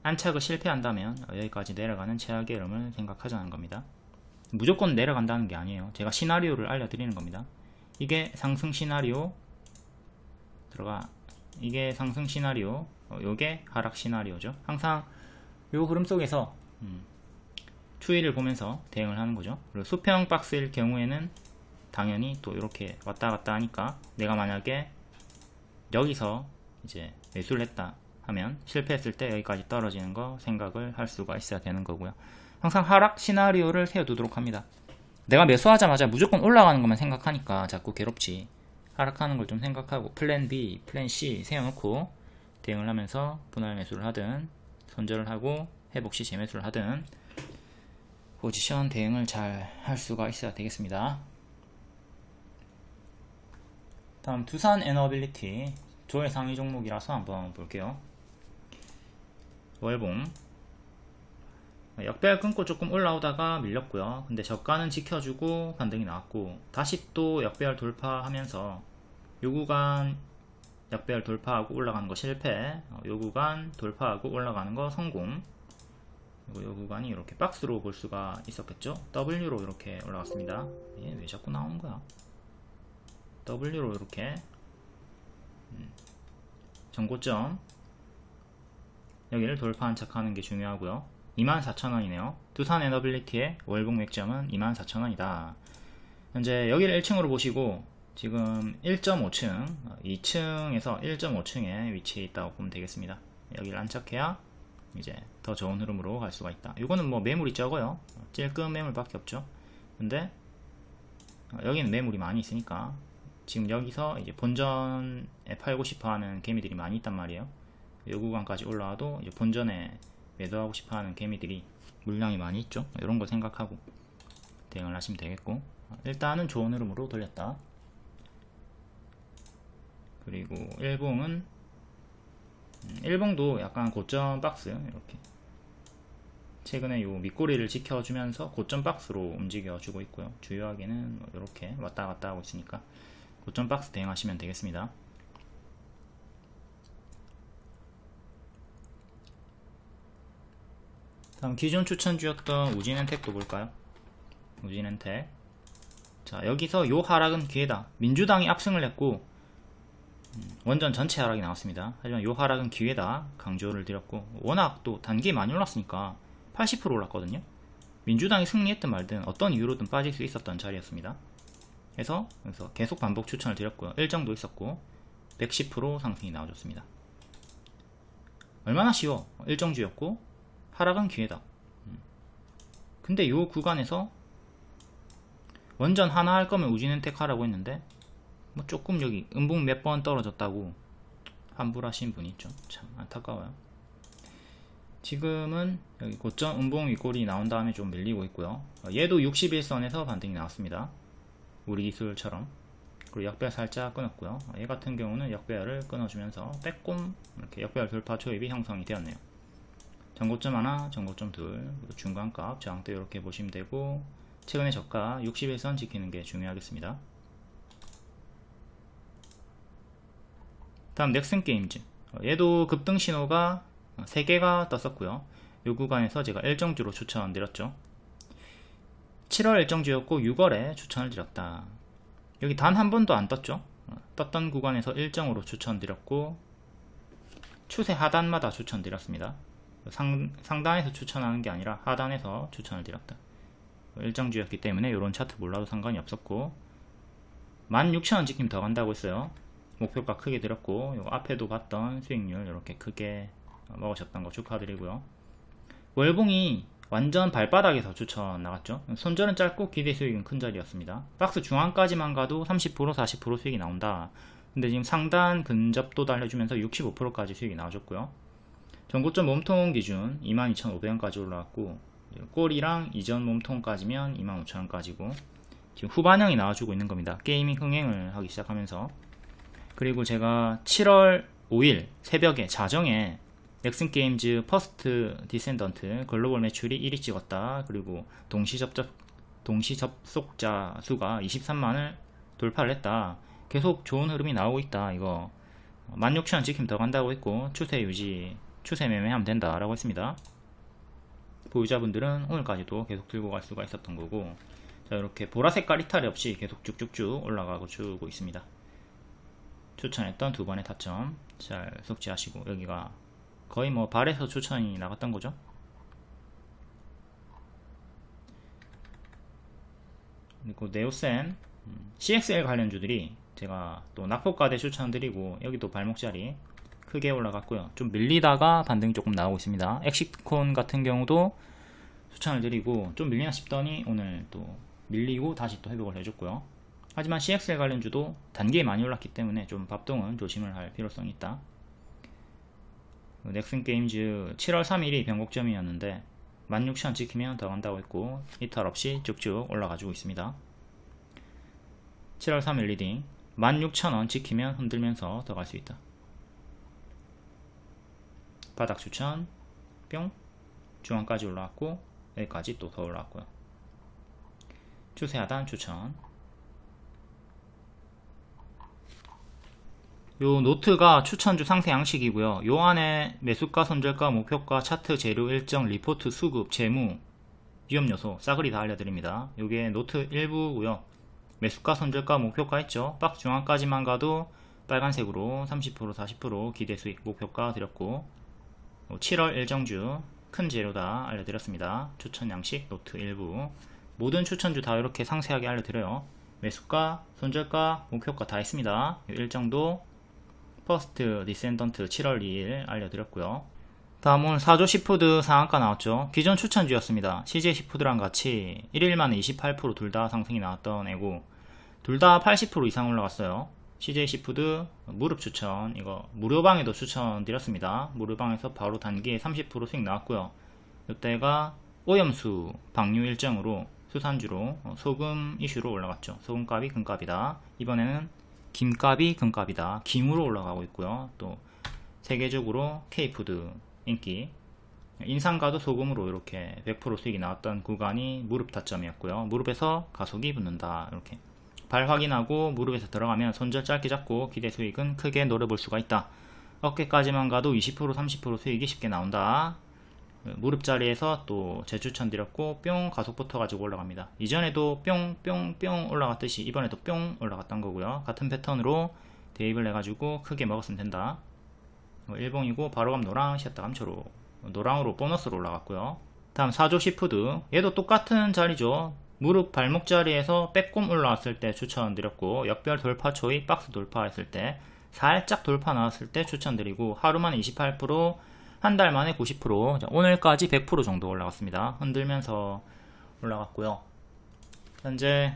안착을 실패한다면 여기까지 내려가는 최악의 흐름을 생각하자는 겁니다. 무조건 내려간다는 게 아니에요. 제가 시나리오를 알려드리는 겁니다. 이게 상승 시나리오 이게 상승 시나리오, 요게 하락 시나리오죠. 항상 요 흐름 속에서 추이를 보면서 대응을 하는 거죠. 그리고 수평 박스일 경우에는 당연히 또 이렇게 왔다 갔다 하니까 내가 만약에 여기서 이제 매수를 했다 하면 실패했을 때 여기까지 떨어지는 거 생각을 할 수가 있어야 되는 거고요. 항상 하락 시나리오를 세워두도록 합니다. 내가 매수하자마자 무조건 올라가는 것만 생각하니까 자꾸 괴롭지. 하락하는 걸 좀 생각하고 플랜 B, 플랜 C 세워놓고 대응을 하면서 분할 매수를 하든 손절을 하고 회복 시 재매수를 하든 포지션 대응을 잘 할 수가 있어야 되겠습니다. 다음 두산 에너빌리티 조회 상위 종목이라서 한번 볼게요. 월봉 역배열 끊고 조금 올라오다가 밀렸고요. 근데 저가는 지켜주고 반등이 나왔고, 다시 또 역배열 돌파하면서 요 구간 역배열 돌파하고 올라가는 거 실패, 요 구간 돌파하고 올라가는 거 성공. 그리고 요 구간이 이렇게 박스로 볼 수가 있었겠죠. W로 이렇게 올라갔습니다. 얘 왜 자꾸 나오는 거야? W로 이렇게 전고점 여기를 돌파한 척하는 게 중요하고요. 24,000원이네요. 두산 에너빌리티의 월봉 맥점은 24,000원이다. 현재 여기를 1층으로 보시고 지금 1.5층, 2층에서 1.5층에 위치해 있다고 보면 되겠습니다. 여기를 안착해야 이제 더 좋은 흐름으로 갈 수가 있다. 이거는 뭐 매물이 적어요. 찔끔 매물밖에 없죠. 근데 여기는 매물이 많이 있으니까 지금 여기서 이제 본전에 팔고 싶어 하는 개미들이 많이 있단 말이에요. 이 구간까지 올라와도 이제 본전에 매도하고 싶어 하는 개미들이 물량이 많이 있죠. 이런 거 생각하고 대응을 하시면 되겠고, 일단은 좋은 흐름으로 돌렸다. 그리고 일봉도 약간 고점 박스, 이렇게 최근에 요 밑꼬리를 지켜주면서 고점 박스로 움직여주고 있고요. 주요하게는 뭐 이렇게 왔다 갔다 하고 있으니까 고점 박스 대응하시면 되겠습니다. 다음 기존 추천주였던 우진엔텍도 볼까요? 우진엔텍. 자, 여기서 요 하락은 기회다. 민주당이 압승을 했고 원전 전체 하락이 나왔습니다. 하지만 요 하락은 기회다 강조를 드렸고, 워낙 또 단기에 많이 올랐으니까 80% 올랐거든요. 민주당이 승리했든 말든 어떤 이유로든 빠질 수 있었던 자리였습니다. 그래서 계속 반복 추천을 드렸고요. 일정도 있었고 110% 상승이 나와줬습니다. 얼마나 쉬워. 일정주였고 하락은 기회다. 근데 요 구간에서 원전 하나 할 거면 우진엔텍 하라고 했는데 뭐 조금 여기 음봉 몇 번 떨어졌다고 환불하신 분이 있죠. 참 안타까워요. 지금은 여기 고점 음봉 윗골이 나온 다음에 좀 밀리고 있고요. 얘도 61선에서 반등이 나왔습니다. 우리 기술처럼. 그리고 역배열 살짝 끊었고요. 얘 같은 경우는 역배열을 끊어주면서 빼꼼 이렇게 역배열 돌파 초입이 형성이 되었네요. 전고점 하나, 전고점 둘, 중간값 저항대 이렇게 보시면 되고, 최근에 저가 61선 지키는 게 중요하겠습니다. 다음 넥슨게임즈. 얘도 급등 신호가 3개가 떴었고요. 이 구간에서 제가 일정주로 추천드렸죠. 7월 일정주였고 6월에 추천을 드렸다. 여기 단 한 번도 안 떴죠. 떴던 구간에서 일정으로 추천드렸고 추세 하단마다 추천드렸습니다. 상단에서 추천하는 게 아니라 하단에서 추천을 드렸다. 일정주였기 때문에 이런 차트 몰라도 상관이 없었고, 16,000원 지키면 더 간다고 했어요. 목표가 크게 드렸고, 요 앞에도 봤던 수익률 이렇게 크게 먹으셨던 거 축하드리고요. 월봉이 완전 발바닥에서 추천 나갔죠. 손절은 짧고 기대 수익은 큰 자리였습니다. 박스 중앙까지만 가도 30% 40% 수익이 나온다. 근데 지금 상단 근접도 달려주면서 65%까지 수익이 나와줬고요. 전고점 몸통 기준 22,500원까지 올라왔고, 꼬리랑 이전 몸통까지면 25,000원까지고, 지금 후반형이 나와주고 있는 겁니다. 게이밍 흥행을 하기 시작하면서. 그리고 제가 7월 5일 새벽에 자정에 넥슨게임즈 퍼스트 디센던트 글로벌 매출이 1위 찍었다. 그리고 동시 접속자 수가 23만을 돌파를 했다. 계속 좋은 흐름이 나오고 있다. 이거 16,000원 지키면 더 간다고 했고, 추세 유지, 추세 매매하면 된다 라고 했습니다. 보유자분들은 오늘까지도 계속 들고 갈 수가 있었던 거고, 자, 이렇게 보라색깔 이탈이 없이 계속 쭉쭉쭉 올라가고 주고 있습니다. 추천했던 두 번의 타점 잘 숙지하시고, 여기가 거의 뭐 발에서 추천이 나갔던 거죠. 그리고 네오센, CXL 관련주들이 제가 또 낙폭가대 추천드리고, 여기도 발목자리 크게 올라갔고요. 좀 밀리다가 반등이 조금 나오고 있습니다. 엑시콘 같은 경우도 추천을 드리고 좀 밀리나 싶더니 오늘 또 밀리고 다시 또 회복을 해줬고요. 하지만 CXL 관련주도 단기에 많이 올랐기 때문에 좀 bab동은 조심을 할 필요성이 있다. 넥슨게임즈 7월 3일이 변곡점이었는데 16,000원 지키면 더 간다고 했고, 이탈 없이 쭉쭉 올라가지고 있습니다. 7월 3일 리딩 16,000원 지키면 흔들면서 더 갈 수 있다. 바닥 추천 뿅, 중앙까지 올라왔고 여기까지 또 더 올라왔고요. 추세 하단 추천. 요 노트가 추천주 상세 양식이고요. 요 안에 매수가, 손절가, 목표가, 차트, 재료 일정, 리포트, 수급, 재무, 위험 요소 싸그리 다 알려드립니다. 요게 노트 일부고요. 매수가, 손절가, 목표가 있죠. 박스 중앙까지만 가도 빨간색으로 30% 40% 기대 수익 목표가 드렸고, 7월 일정주 큰 재료다 알려드렸습니다. 추천 양식 노트 일부. 모든 추천주 다 이렇게 상세하게 알려드려요. 매수가, 손절가, 목표가 다 있습니다. 일정도 퍼스트 디센던트 7월 2일 알려드렸고요. 다음 오늘 사조 시푸드 상한가 나왔죠. 기존 추천주였습니다. CJ 시푸드랑 같이 1일 만에 28% 둘 다 상승이 나왔던 애고 둘 다 80% 이상 올라갔어요. CJ 시푸드 무릎 추천, 이거 무료방에도 추천드렸습니다. 무료방에서 바로 단기에 30% 수익 나왔고요. 이때가 오염수 방류 일정으로 수산주로 소금 이슈로 올라갔죠. 소금값이 금값이다. 이번에는 김값이 금값이다. 김으로 올라가고 있고요. 또 세계적으로 K푸드 인기, 인상가도 소금으로 이렇게 100% 수익이 나왔던 구간이 무릎 타점이었고요. 무릎에서 가속이 붙는다. 이렇게 발 확인하고 무릎에서 들어가면 손절 짧게 잡고 기대 수익은 크게 노려볼 수가 있다. 어깨까지만 가도 20% 30% 수익이 쉽게 나온다. 무릎 자리에서 또 재추천 드렸고 뿅 가속 붙어 가지고 올라갑니다. 이전에도 뿅뿅뿅 올라갔듯이 이번에도 뿅 올라갔던 거고요. 같은 패턴으로 대입을 해가지고 크게 먹었으면 된다. 일봉이고 바로 가면 노랑, 쉬었다 가면 초록. 노랑으로 보너스로 올라갔고요. 다음 사조 시푸드, 얘도 똑같은 자리죠. 무릎 발목 자리에서 빼꼼 올라왔을 때 추천드렸고 역별 돌파 초이 박스 돌파했을 때 살짝 돌파 나왔을 때 추천드리고 하루 만에 28%, 한 달 만에 90%, 오늘까지 100% 정도 올라갔습니다. 흔들면서 올라갔고요. 현재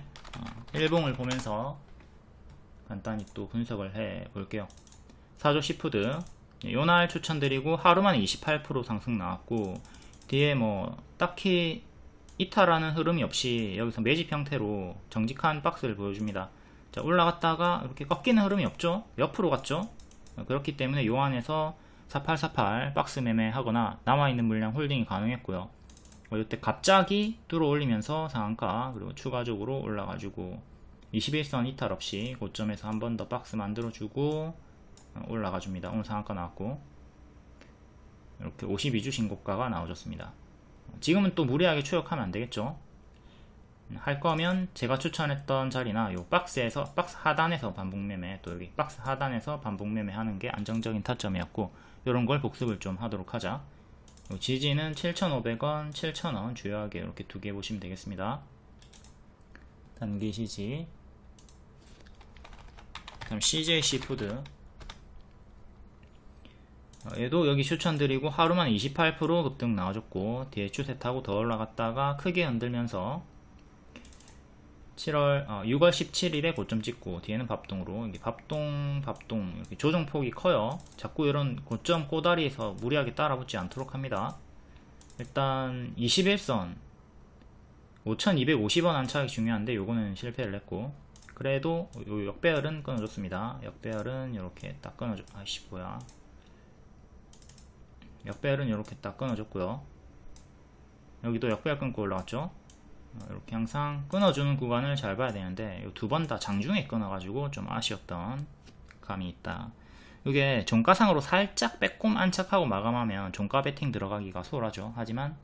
일봉을 보면서 간단히 또 분석을 해 볼게요. 사조 시푸드 요날 추천드리고 하루 만에 28% 상승 나왔고 뒤에 뭐 딱히 이탈하는 흐름이 없이 여기서 매집 형태로 정직한 박스를 보여줍니다. 자, 올라갔다가 이렇게 꺾이는 흐름이 없죠. 옆으로 갔죠. 그렇기 때문에 요 안에서 4848 박스 매매 하거나 남아있는 물량 홀딩이 가능했고요. 이때 갑자기 뚫어 올리면서 상한가 그리고 추가적으로 올라가지고 21선 이탈 없이 고점에서 한 번 더 박스 만들어주고 올라가 줍니다. 오늘 상한가 나왔고 이렇게 52주 신고가가 나와줬습니다. 지금은 또 무리하게 추격하면 안되겠죠. 할 거면 제가 추천했던 자리나 요 박스에서, 박스 하단에서 반복 매매, 또 여기 박스 하단에서 반복 매매 하는 게 안정적인 타점이었고 요런 걸 복습을 좀 하도록 하자. 지지는 7,500원, 7,000원 주요하게 이렇게 두 개 보시면 되겠습니다. 단기 지지. 다음 CJ 시푸드, 얘도 여기 추천드리고 하루만 28% 급등 나와줬고 뒤에 추세 타고 더 올라갔다가 크게 흔들면서 6월 17일에 고점 찍고 뒤에는 밥동으로 이게 밥동 이렇게 조정폭이 커요. 자꾸 이런 고점 꼬다리에서 무리하게 따라붙지 않도록 합니다. 일단 21선 5250원 안착이 중요한데 요거는 실패를 했고 그래도 요 역배열은 끊어줬습니다. 역배열은 이렇게 딱 끊어줘. 아이씨 뭐야, 역배열은 이렇게 딱 끊어줬고요. 여기도 역배열 끊고 올라왔죠. 이렇게 항상 끊어주는 구간을 잘 봐야 되는데 두 번 다 장중에 끊어가지고 좀 아쉬웠던 감이 있다. 이게 종가상으로 살짝 빼꼼 안착하고 마감하면 종가 베팅 들어가기가 수월하죠. 하지만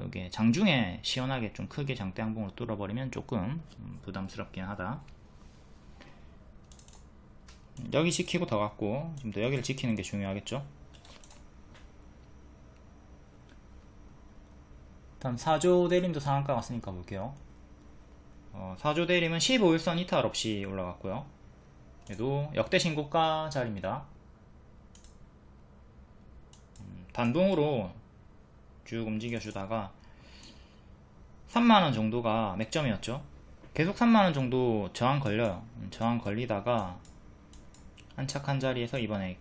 이게 장중에 시원하게 좀 크게 장대 항봉으로 뚫어버리면 조금 부담스럽긴 하다. 여기 지키고 더 갔고 좀 더 여기를 지키는 게 중요하겠죠. 다음 사조 대림도 상한가 갔으니까 볼게요. 사조 대림은 15일선 이탈 없이 올라갔고요. 얘도 역대 신고가 자리입니다. 단봉으로 쭉 움직여주다가 3만원 정도가 맥점이었죠. 계속 3만원 정도 저항 걸려요. 저항 걸리다가 안착한 자리에서 이번에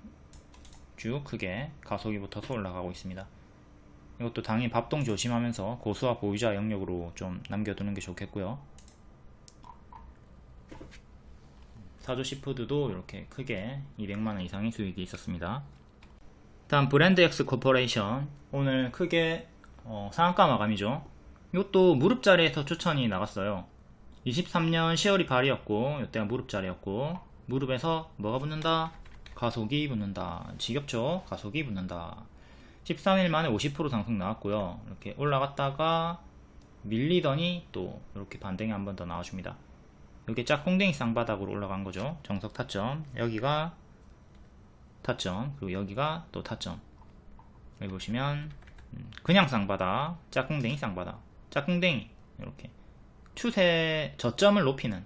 쭉 크게 가속이 붙어서 올라가고 있습니다. 이것도 당연히 밥동 조심하면서 고수와 보유자 영역으로 좀 남겨두는 게 좋겠고요. 사조 시푸드도 이렇게 크게 200만원 이상의 수익이 있었습니다. 다음 브랜드엑스 코퍼레이션, 오늘 크게 상한가 마감이죠. 이것도 무릎 자리에서 추천이 나갔어요. 23년 10월이 발이었고 이때가 무릎 자리였고 무릎에서 뭐가 붙는다? 가속이 붙는다. 지겹죠? 가속이 붙는다. 13일 만에 50% 상승 나왔고요. 이렇게 올라갔다가 밀리더니 또 이렇게 반등이 한 번 더 나와줍니다. 이렇게 짝꿍댕이 쌍바닥으로 올라간 거죠. 정석 타점, 여기가 타점, 그리고 여기가 또 타점. 여기 보시면 그냥 쌍바닥, 짝꿍댕이 쌍바닥, 짝꿍댕이 이렇게 추세 저점을 높이는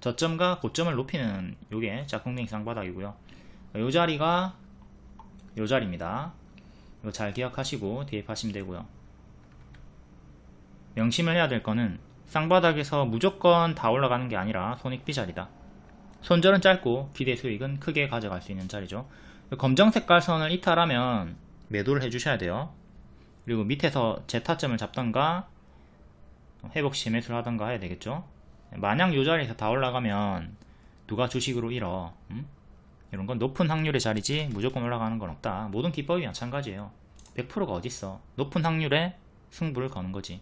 저점과 고점을 높이는 요게 짝꿍댕이 쌍바닥이고요. 요 자리가 요 자리입니다. 이거 잘 기억하시고 대입하시면 되고요. 명심을 해야 될 거는 쌍바닥에서 무조건 다 올라가는 게 아니라 손익비 자리다. 손절은 짧고 기대 수익은 크게 가져갈 수 있는 자리죠. 검정 색깔 선을 이탈하면 매도를 해주셔야 돼요. 그리고 밑에서 재타점을 잡던가 회복 시 매수를 하던가 해야 되겠죠. 만약 이 자리에서 다 올라가면 누가 주식으로 잃어? 이런 건 높은 확률의 자리지 무조건 올라가는 건 없다. 모든 기법이 마찬가지예요. 100%가 어딨어. 높은 확률에 승부를 거는 거지.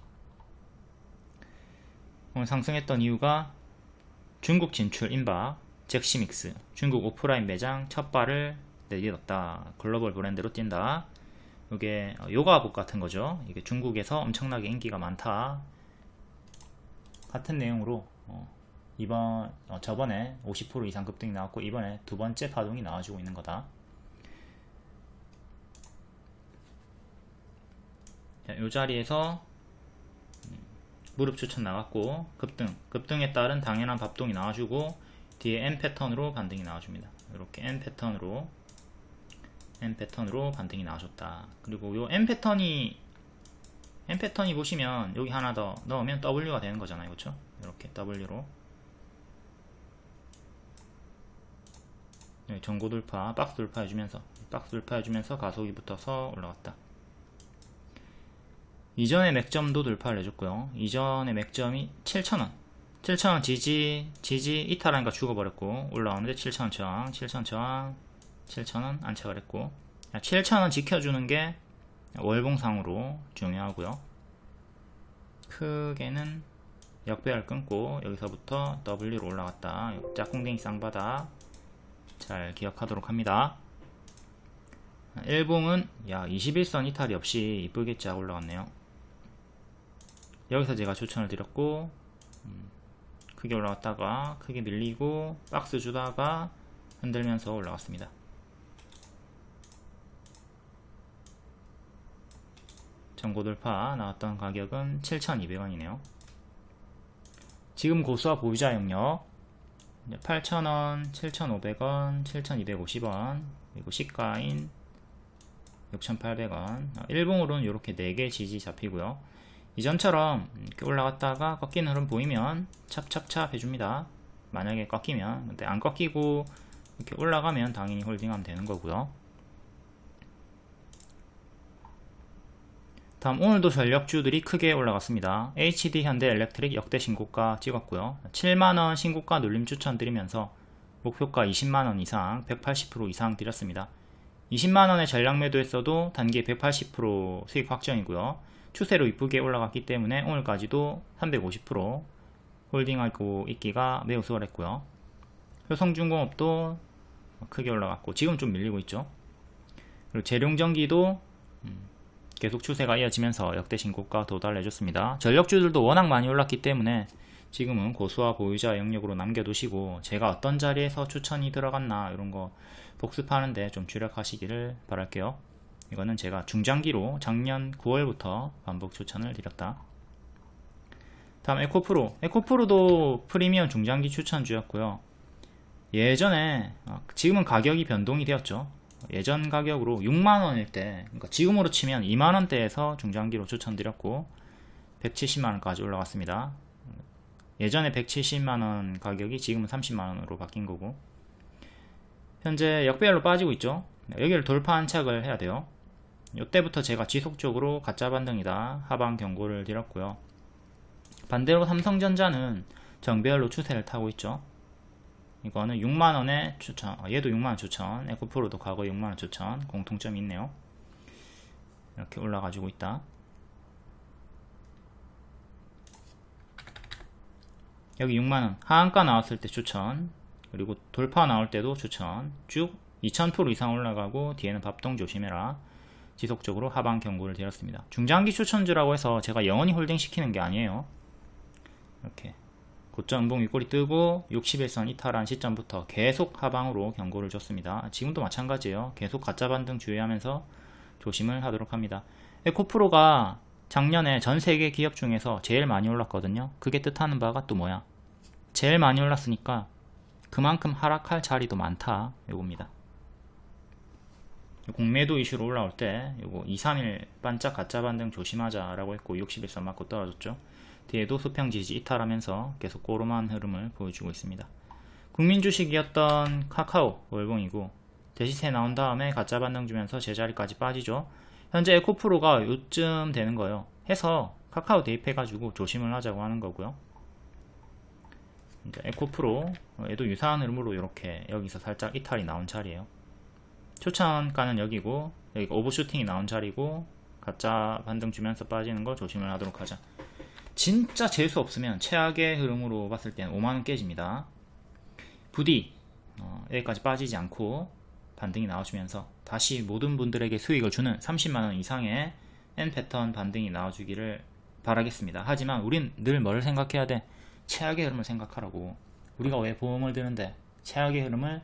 오늘 상승했던 이유가 중국 진출 임박, 잭시믹스, 중국 오프라인 매장 첫 발을 내딛었다. 글로벌 브랜드로 뛴다. 이게 요가복 같은 거죠. 이게 중국에서 엄청나게 인기가 많다. 같은 내용으로 저번에 50% 이상 급등이 나왔고 이번에 두 번째 파동이 나와주고 있는 거다. 이 자리에서 무릎 추천 나갔고 급등에 따른 당연한 bab동이 나와주고 뒤에 M 패턴으로 반등이 나와줍니다. 이렇게 M 패턴으로 반등이 나와줬다. 그리고 요 M 패턴이 보시면 여기 하나 더 넣으면 W가 되는 거잖아요. 그렇죠? 이렇게 W로 전고 돌파, 박스 돌파 해주면서 가속이 붙어서 올라갔다. 이전의 맥점도 돌파를 해줬고요. 이전의 맥점이 7,000원 7,000원 지지 이탈하니까 죽어버렸고 올라오는데 7,000원 저항 7,000원 안착을 했고 7,000원 지켜주는 게 월봉상으로 중요하고요. 크게는 역배열 끊고 여기서부터 W로 올라갔다. 짝꿍댕이 쌍바닥 잘 기억하도록 합니다. 일봉은 21선 이탈이 없이 이쁘게 쫙 올라갔네요. 여기서 제가 추천을 드렸고 크게 올라갔다가 크게 밀리고 박스 주다가 흔들면서 올라갔습니다. 전고 돌파 나왔던 가격은 7,200원이네요. 지금 고수와 보유자 영역 8,000원, 7,500원, 7,250원 그리고 시가인 6,800원 일봉으로는 이렇게 4개 지지 잡히고요. 이전처럼 이렇게 올라갔다가 꺾이는 흐름 보이면 찹찹찹 해줍니다. 만약에 꺾이면. 근데 안 꺾이고 이렇게 올라가면 당연히 홀딩하면 되는 거고요. 다음 오늘도 전력주들이 크게 올라갔습니다. HD 현대엘렉트릭 역대 신고가 찍었고요. 7만원 신고가 눌림 추천드리면서 목표가 20만원 이상 180% 이상 드렸습니다. 20만원에 전량 매도했어도 단기 180% 수익 확정이고요. 추세로 이쁘게 올라갔기 때문에 오늘까지도 350% 홀딩하고 있기가 매우 수월했고요. 효성중공업도 크게 올라갔고 지금 좀 밀리고 있죠. 그리고 재룡전기도 계속 추세가 이어지면서 역대 신고가 도달해줬습니다. 전력주들도 워낙 많이 올랐기 때문에 지금은 고수와 보유자 영역으로 남겨두시고 제가 어떤 자리에서 추천이 들어갔나 이런거 복습하는데 좀 주력하시기를 바랄게요. 이거는 제가 중장기로 작년 9월부터 반복 추천을 드렸다. 다음 에코프로도 프리미엄 중장기 추천주였고요. 예전에 지금은 가격이 변동이 되었죠. 예전 가격으로 6만원일 때 그러니까 지금으로 치면 2만원대에서 중장기로 추천드렸고 170만원까지 올라갔습니다. 예전에 170만원 가격이 지금은 30만원으로 바뀐 거고 현재 역배열로 빠지고 있죠. 여기를 돌파 안착을 해야 돼요. 이때부터 제가 지속적으로 가짜 반등이다 하방 경고를 드렸고요. 반대로 삼성전자는 정배열로 추세를 타고 있죠. 이거는 6만원의 추천, 얘도 6만원 추천, 에코프로도 과거 6만원 추천, 공통점이 있네요. 이렇게 올라가지고 있다. 여기 6만원 하한가 나왔을 때 추천, 그리고 돌파 나올 때도 추천, 쭉 2000% 이상 올라가고 뒤에는 bab동 조심해라 지속적으로 하방 경고를 드렸습니다. 중장기 추천주라고 해서 제가 영원히 홀딩 시키는 게 아니에요. 이렇게 고점 음봉 윗꼬리 뜨고 61선 이탈한 시점부터 계속 하방으로 경고를 줬습니다. 지금도 마찬가지예요. 계속 가짜 반등 주의하면서 조심을 하도록 합니다. 에코프로가 작년에 전 세계 기업 중에서 제일 많이 올랐거든요. 그게 뜻하는 바가 또 뭐야? 제일 많이 올랐으니까 그만큼 하락할 자리도 많다. 요겁니다. 공매도 이슈로 올라올 때 요거 2, 3일 반짝 가짜 반등 조심하자라고 했고 60일선 맞고 떨어졌죠. 뒤에도 수평 지지 이탈하면서 계속 꼬름한 흐름을 보여주고 있습니다. 국민 주식이었던 카카오 월봉이고 대시세 나온 다음에 가짜 반등 주면서 제자리까지 빠지죠. 현재 에코프로가 요쯤 되는 거예요. 해서 카카오 대입해가지고 조심을 하자고 하는 거고요. 에코프로 얘도 유사한 흐름으로 이렇게 여기서 살짝 이탈이 나온 자리예요. 추천가는 여기고 여기가 오버슈팅이 나온 자리고 가짜 반등 주면서 빠지는 거 조심을 하도록 하자. 진짜 재수 없으면 최악의 흐름으로 봤을 때는 5만원 깨집니다. 부디 여기까지 빠지지 않고 반등이 나와주면서 다시 모든 분들에게 수익을 주는 30만원 이상의 N패턴 반등이 나와주기를 바라겠습니다. 하지만 우린 늘 뭘 생각해야 돼? 최악의 흐름을 생각하라고. 우리가 왜 보험을 드는데 최악의 흐름을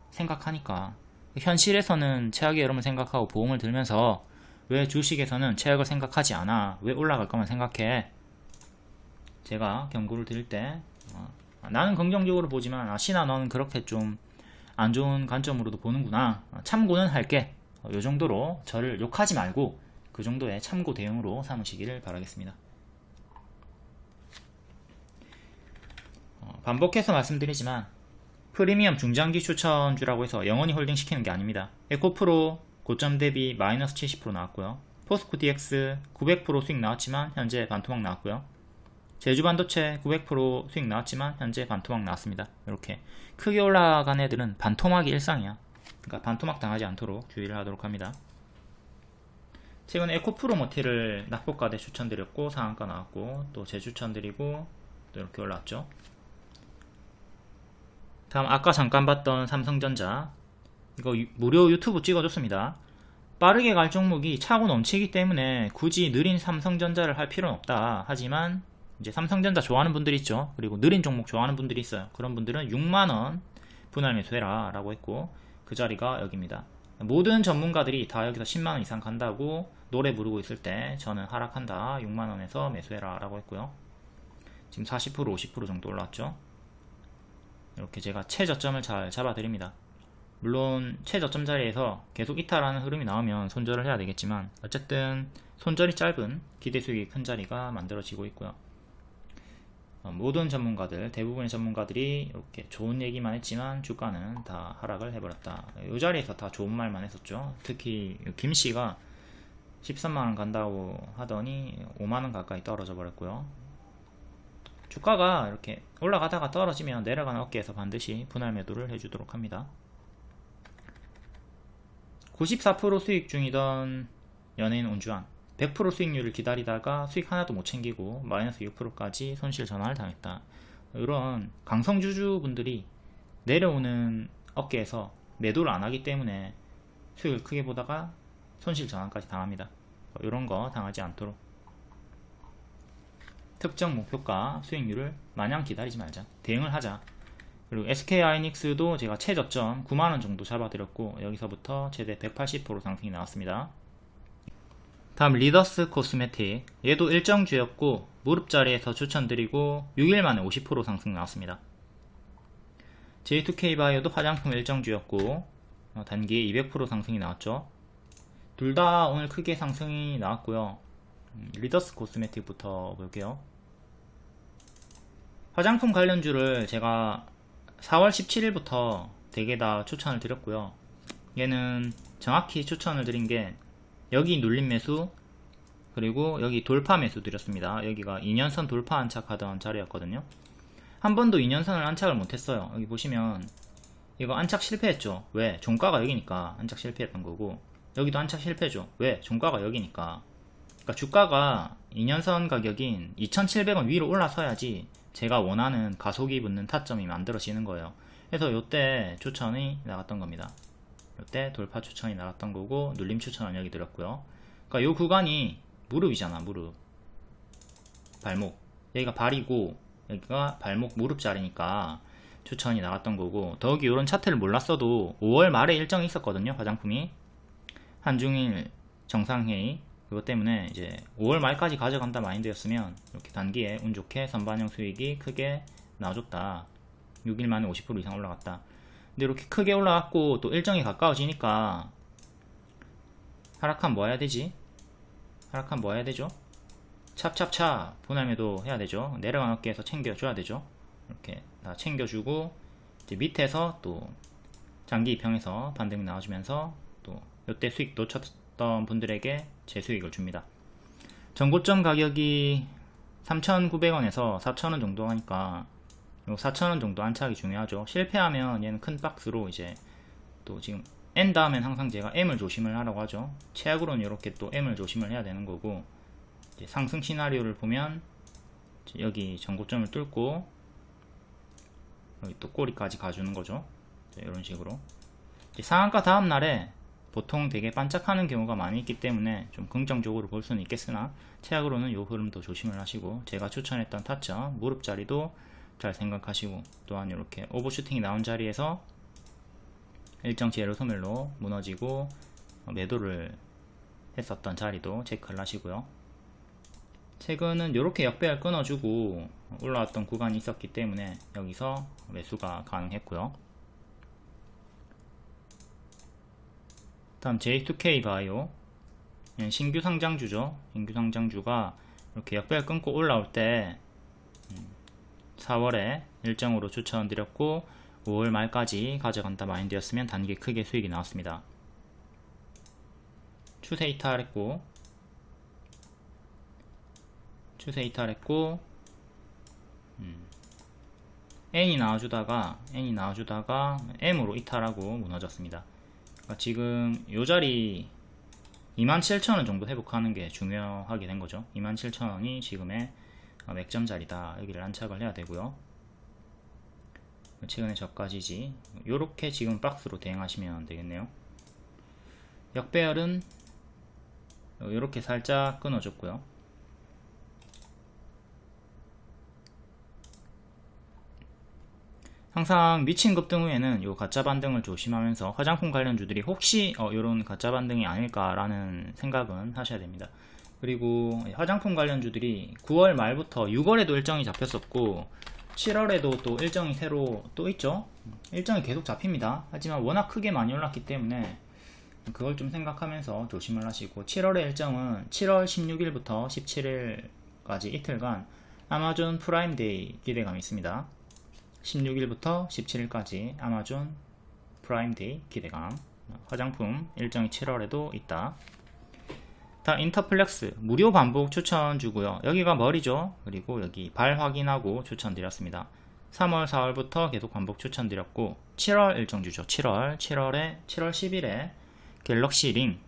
생각하니까. 현실에서는 최악의 흐름을 생각하고 보험을 들면서 왜 주식에서는 최악을 생각하지 않아? 왜 올라갈 거만 생각해? 제가 경고를 드릴 때 나는 긍정적으로 보지만 신아 너는 그렇게 좀 안 좋은 관점으로도 보는구나. 참고는 할게. 요 정도로 저를 욕하지 말고 그 정도의 참고 대응으로 삼으시기를 바라겠습니다. 반복해서 말씀드리지만 프리미엄 중장기 추천주라고 해서 영원히 홀딩 시키는 게 아닙니다. 에코프로 고점 대비 마이너스 70% 나왔고요. 포스코 DX 900% 수익 나왔지만 현재 반토막 나왔고요. 제주반도체 900% 수익 나왔지만 현재 반토막 나왔습니다. 이렇게 크게 올라간 애들은 반토막이 일상이야. 그러니까 반토막 당하지 않도록 주의를 하도록 합니다. 최근에 에코프로 모티를 낙폭가대 추천드렸고 상한가 나왔고 또 재추천드리고 또 이렇게 올라왔죠. 다음 아까 잠깐 봤던 삼성전자, 이거 무료 유튜브 찍어줬습니다. 빠르게 갈 종목이 차고 넘치기 때문에 굳이 느린 삼성전자를 할 필요는 없다. 하지만 이제 삼성전자 좋아하는 분들이 있죠. 그리고 느린 종목 좋아하는 분들이 있어요. 그런 분들은 6만원 분할 매수해라 라고 했고 그 자리가 여기입니다. 모든 전문가들이 다 여기서 10만원 이상 간다고 노래 부르고 있을 때 저는 하락한다 6만원에서 매수해라 라고 했고요. 지금 40% 50% 정도 올라왔죠. 이렇게 제가 최저점을 잘 잡아드립니다. 물론 최저점 자리에서 계속 이탈하는 흐름이 나오면 손절을 해야 되겠지만 어쨌든 손절이 짧은 기대 수익이 큰 자리가 만들어지고 있고요. 모든 전문가들, 대부분의 전문가들이 이렇게 좋은 얘기만 했지만 주가는 다 하락을 해버렸다. 이 자리에서 다 좋은 말만 했었죠. 특히 김씨가 13만원 간다고 하더니 5만원 가까이 떨어져 버렸고요. 주가가 이렇게 올라가다가 떨어지면 내려가는 어깨에서 반드시 분할 매도를 해주도록 합니다. 94% 수익 중이던 연예인 온주환 100% 수익률을 기다리다가 수익 하나도 못 챙기고 마이너스 6%까지 손실 전환을 당했다. 이런 강성주주분들이 내려오는 어깨에서 매도를 안 하기 때문에 수익을 크게 보다가 손실 전환까지 당합니다. 이런 거 당하지 않도록 특정 목표가 수익률을 마냥 기다리지 말자. 대응을 하자. 그리고 SK하이닉스도 제가 최저점 9만원 정도 잡아드렸고 여기서부터 최대 180% 상승이 나왔습니다. 다음 리더스 코스메틱, 얘도 일정주였고 무릎자리에서 추천드리고 6일 만에 50% 상승 나왔습니다. J2K 바이오도 화장품 일정주였고 단기에 200% 상승이 나왔죠. 둘 다 오늘 크게 상승이 나왔고요. 리더스 코스메틱부터 볼게요. 화장품 관련주를 제가 4월 17일부터 대개 다 추천을 드렸고요. 얘는 정확히 추천을 드린 게 여기 눌림 매수 그리고 여기 돌파 매수 드렸습니다. 여기가 2년선 돌파 안착하던 자리였거든요. 한 번도 2년선을 안착을 못했어요. 여기 보시면 이거 안착 실패했죠. 왜? 종가가 여기니까 안착 실패했던 거고 여기도 안착 실패죠. 왜? 종가가 여기니까. 그러니까 주가가 2년선 가격인 2,700원 위로 올라서야지 제가 원하는 가속이 붙는 타점이 만들어지는 거예요. 그래서 요때 추천이 나갔던 겁니다. 요때 돌파 추천이 나갔던 거고 눌림 추천은 여기 드렸고요. 그러니까 요 구간이 무릎이잖아. 무릎 발목, 여기가 발이고 여기가 발목 무릎 자리니까 추천이 나갔던 거고 더욱이 이런 차트를 몰랐어도 5월 말에 일정이 있었거든요. 화장품이 한중일 정상회의 그것 때문에 이제 5월 말까지 가져간다 마인드였으면 이렇게 단기에 운 좋게 선반영 수익이 크게 나와줬다. 6일 만에 50% 이상 올라갔다. 근데 이렇게 크게 올라갔고 또 일정이 가까워지니까 하락하면 뭐 해야 되지? 하락하면 뭐 해야 되죠? 찹찹찹 분할매도 해야 되죠. 내려간 어깨에서 챙겨줘야 되죠. 이렇게 다 챙겨주고 이제 밑에서 또 장기 입형에서 반등이 나와주면서 또 이때 수익 놓쳤던 분들에게 재수익을 줍니다. 전고점 가격이 3,900원에서 4,000원 정도 하니까 4,000원 정도 안착이 중요하죠. 실패하면 얘는 큰 박스로 이제 또 지금 N 다음엔 항상 제가 M을 조심을 하라고 하죠. 최악으로는 이렇게 또 M을 조심을 해야 되는 거고, 이제 상승 시나리오를 보면 여기 전고점을 뚫고 여기 또 꼬리까지 가주는 거죠. 이런 식으로 이제 상한가 다음 날에 보통 되게 반짝하는 경우가 많이 있기 때문에 좀 긍정적으로 볼 수는 있겠으나 최악으로는 이 흐름도 조심을 하시고, 제가 추천했던 타점 무릎 자리도 잘 생각하시고, 또한 이렇게 오버슈팅이 나온 자리에서 일정 제로 소멸로 무너지고 매도를 했었던 자리도 체크를 하시고요. 최근은 이렇게 역배열 끊어주고 올라왔던 구간이 있었기 때문에 여기서 매수가 가능했고요. 다음 J2K 바이오, 신규 상장주죠. 신규 상장주가 이렇게 역배열 끊고 올라올 때 4월에 일정으로 추천드렸고 5월 말까지 가져간다 마인드였으면 단기 크게 수익이 나왔습니다. 추세 이탈했고 N이 나와주다가 M으로 이탈하고 무너졌습니다. 그러니까 지금 요 자리 27,000원 정도 회복하는 게 중요하게 된 거죠. 27,000원이 지금의 맥점 자리다. 여기를 안착을 해야 되고요. 최근에 저가지지 요렇게 지금 박스로 대응하시면 되겠네요. 역배열은 요렇게 살짝 끊어줬고요. 항상 미친 급등 후에는 요 가짜 반등을 조심하면서 화장품 관련주들이 혹시 요런 가짜 반등이 아닐까라는 생각은 하셔야 됩니다. 그리고 화장품 관련주들이 9월 말부터 6월에도 일정이 잡혔었고 7월에도 또 일정이 새로 또 있죠. 일정이 계속 잡힙니다. 하지만 워낙 크게 많이 올랐기 때문에 그걸 좀 생각하면서 조심을 하시고, 7월의 일정은 7월 16일부터 17일까지 이틀간 아마존 프라임데이 기대감이 있습니다. 16일부터 17일까지 아마존 프라임데이 기대감, 화장품 일정이 7월에도 있다. 다 인터플렉스 무료 반복 추천주고요. 여기가 머리죠. 그리고 여기 발 확인하고 추천드렸습니다. 3월 4월부터 계속 반복 추천드렸고 7월 일정주죠. 7월 10일에 갤럭시 링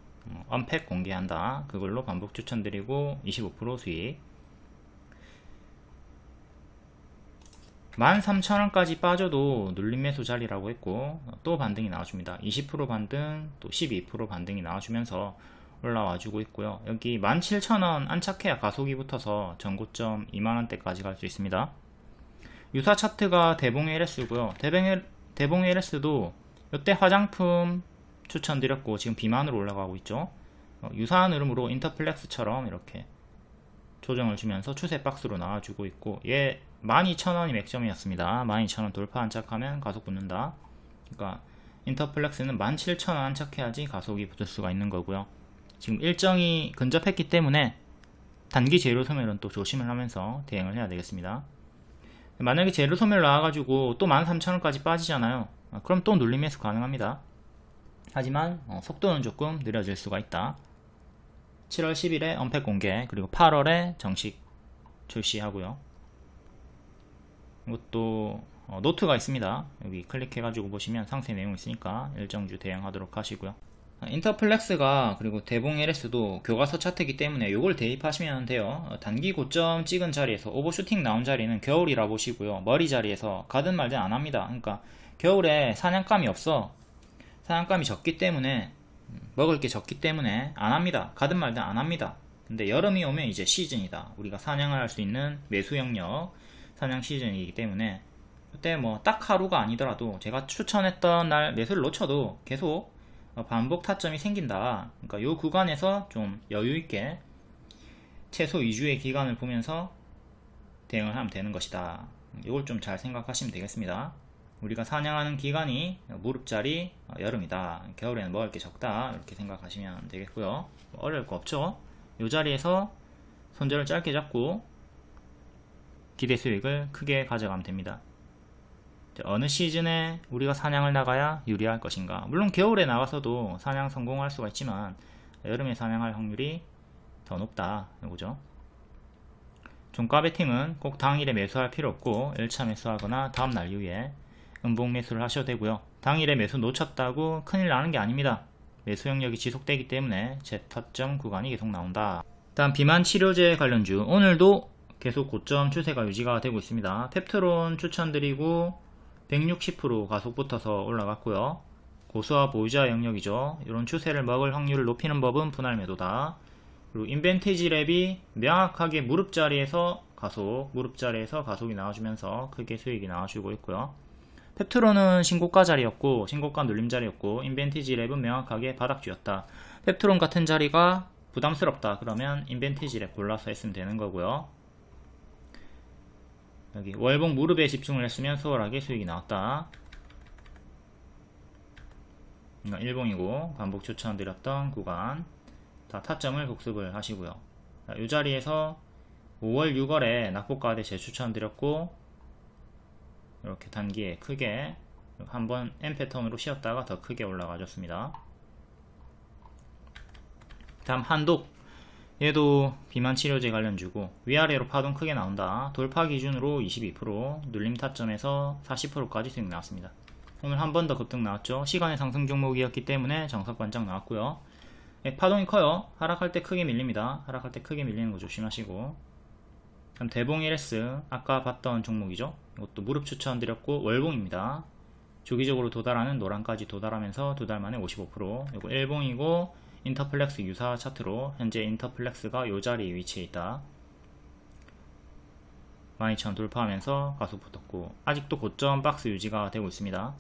언팩 공개한다. 그걸로 반복 추천드리고 25% 수익. 13,000원까지 빠져도 눌림 매수 자리라고 했고 또 반등이 나와줍니다. 20% 반등, 또 12% 반등이 나와주면서 올라와주고 있고요. 여기 17,000원 안착해야 가속이 붙어서 전고점 2만원대까지 갈 수 있습니다. 유사 차트가 대봉 LS고요. 대봉 LS도 이때 화장품 추천드렸고 지금 비만으로 올라가고 있죠. 유사한 흐름으로 인터플렉스처럼 이렇게 조정을 주면서 추세 박스로 나와주고 있고, 얘 12,000원이 맥점이었습니다. 12,000원 돌파 안착하면 가속 붙는다. 그러니까 인터플렉스는 17,000원 안착해야지 가속이 붙을 수가 있는 거고요. 지금 일정이 근접했기 때문에 단기 재료 소멸은 또 조심을 하면서 대응을 해야 되겠습니다. 만약에 재료 소멸 나와가지고 또 13,000원까지 빠지잖아요. 그럼 또 눌림 매수 가능합니다. 하지만 속도는 조금 느려질 수가 있다. 7월 10일에 언팩 공개, 그리고 8월에 정식 출시하고요. 이것도 노트가 있습니다. 여기 클릭해가지고 보시면 상세 내용 있으니까 일정주 대응하도록 하시고요. 인터플렉스가 그리고 대봉 LS도 교과서 차트이기 때문에 이걸 대입하시면 돼요. 단기 고점 찍은 자리에서 오버슈팅 나온 자리는 겨울이라 보시고요. 머리 자리에서 가든 말든 안 합니다. 그러니까 겨울에 사냥감이 없어. 사냥감이 적기 때문에, 먹을 게 적기 때문에 안 합니다. 가든 말든 안 합니다. 근데 여름이 오면 이제 시즌이다. 우리가 사냥을 할 수 있는 매수 영역, 사냥 시즌이기 때문에 그때 뭐 딱 하루가 아니더라도 제가 추천했던 날 매수를 놓쳐도 계속 반복 타점이 생긴다. 그러니까 이 구간에서 좀 여유있게 최소 2주의 기간을 보면서 대응을 하면 되는 것이다. 이걸 좀 잘 생각하시면 되겠습니다. 우리가 사냥하는 기간이 무릎자리 여름이다. 겨울에는 먹을 게 적다. 이렇게 생각하시면 되겠고요. 어려울 거 없죠. 이 자리에서 손절을 짧게 잡고 기대 수익을 크게 가져가면 됩니다. 어느 시즌에 우리가 사냥을 나가야 유리할 것인가. 물론 겨울에 나가서도 사냥 성공할 수가 있지만 여름에 사냥할 확률이 더 높다. 이거죠. 종가 베팅은 꼭 당일에 매수할 필요 없고 1차 매수하거나 다음날 이후에 음봉 매수를 하셔도 되고요. 당일에 매수 놓쳤다고 큰일 나는 게 아닙니다. 매수 영역이 지속되기 때문에 재타점 구간이 계속 나온다. 다음 비만 치료제 관련주, 오늘도 계속 고점 추세가 유지가 되고 있습니다. 펩트론 추천드리고 160% 가속 붙어서 올라갔고요. 고수와 보유자 영역이죠. 이런 추세를 먹을 확률을 높이는 법은 분할 매도다. 그리고 인벤티지 랩이 명확하게 무릎자리에서 가속이 나와주면서 크게 수익이 나와주고 있고요. 펩트론은 신고가 자리였고 신고가 눌림 자리였고, 인벤티지 랩은 명확하게 바닥주였다. 펩트론 같은 자리가 부담스럽다 그러면 인벤티지 랩 골라서 했으면 되는 거고요. 여기 월봉 무릎에 집중을 했으면 수월하게 수익이 나왔다. 일봉이고 반복 추천드렸던 구간 다 타점을 복습을 하시고요. 이 자리에서 5월 6월에 낙폭가대 재추천드렸고 이렇게 단기에 크게 한번 M 패턴으로 쉬었다가 더 크게 올라가줬습니다. 다음 한독, 얘도 비만 치료제 관련주고 위아래로 파동 크게 나온다. 돌파 기준으로 22%, 눌림 타점에서 40%까지 수익 나왔습니다. 오늘 한 번 더 급등 나왔죠. 시간의 상승 종목이었기 때문에 정석 반짝 나왔고요. 파동이 커요. 하락할 때 크게 밀립니다. 하락할 때 크게 밀리는 거 조심하시고. 그럼 대봉 LS, 아까 봤던 종목이죠. 이것도 무릎 추천드렸고 월봉입니다. 주기적으로 도달하는 노란까지 도달하면서 두 달 만에 55%. 이거 일봉이고 인터플렉스 유사 차트로 현재 인터플렉스가 이 자리에 위치해 있다. 12,000 돌파하면서 가속 붙었고 아직도 고점 박스 유지가 되고 있습니다.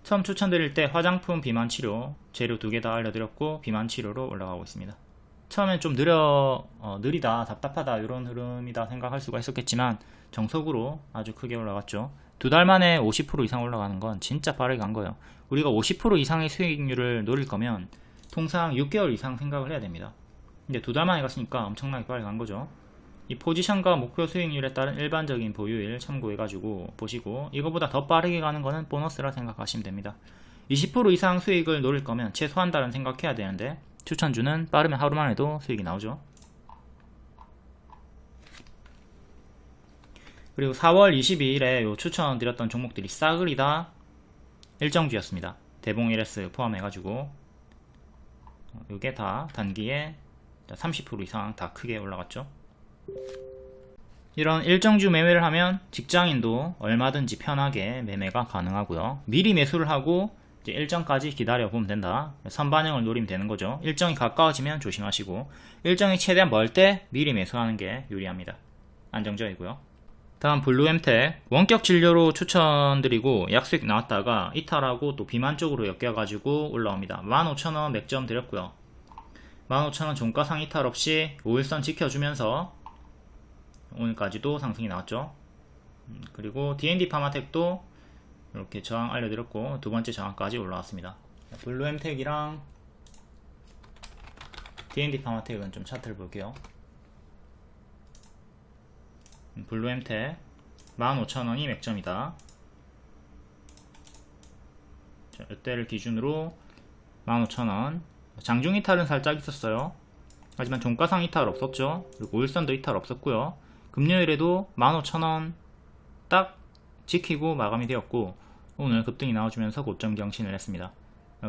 처음 추천드릴 때 화장품 비만 치료 재료 2개 다 알려드렸고 비만 치료로 올라가고 있습니다. 처음엔 좀 느리다, 답답하다 이런 흐름이다 생각할 수가 있었겠지만 정석으로 아주 크게 올라갔죠. 두 달 만에 50% 이상 올라가는 건 진짜 빠르게 간 거예요. 우리가 50% 이상의 수익률을 노릴 거면 통상 6개월 이상 생각을 해야 됩니다. 근데 두 달 만에 갔으니까 엄청나게 빨리 간 거죠. 이 포지션과 목표 수익률에 따른 일반적인 보유일 참고해가지고 보시고, 이거보다 더 빠르게 가는 거는 보너스라 생각하시면 됩니다. 20% 이상 수익을 노릴 거면 최소 한 달은 생각해야 되는데 추천주는 빠르면 하루 만에도 수익이 나오죠. 그리고 4월 22일에 요 추천드렸던 종목들이 싸그리 다 일정주였습니다. 대봉 LS 포함해가지고 요게 다 단기에 30% 이상 다 크게 올라갔죠. 이런 일정주 매매를 하면 직장인도 얼마든지 편하게 매매가 가능하고요. 미리 매수를 하고 이제 일정까지 기다려 보면 된다. 선반영을 노리면 되는 거죠. 일정이 가까워지면 조심하시고, 일정이 최대한 멀 때 미리 매수하는 게 유리합니다. 안정적이고요. 다음 블루엠텍, 원격 진료로 추천드리고 약수익 나왔다가 이탈하고 또 비만 쪽으로 엮여가지고 올라옵니다. 15,000원 맥점 드렸고요. 15,000원 종가상 이탈 없이 5일선 지켜주면서 오늘까지도 상승이 나왔죠. 그리고 D&D 파마텍도 이렇게 저항 알려드렸고 두 번째 저항까지 올라왔습니다. 블루엠텍이랑 D&D 파마텍은 좀 차트를 볼게요. 블루엠텍 15,000원이 맥점이다. 자, 이때를 기준으로 15,000원. 장중 이탈은 살짝 있었어요. 하지만 종가상 이탈 없었죠. 그리고 5일선도 이탈 없었고요. 금요일에도 15,000원 딱 지키고 마감이 되었고 오늘 급등이 나와주면서 고점 경신을 했습니다.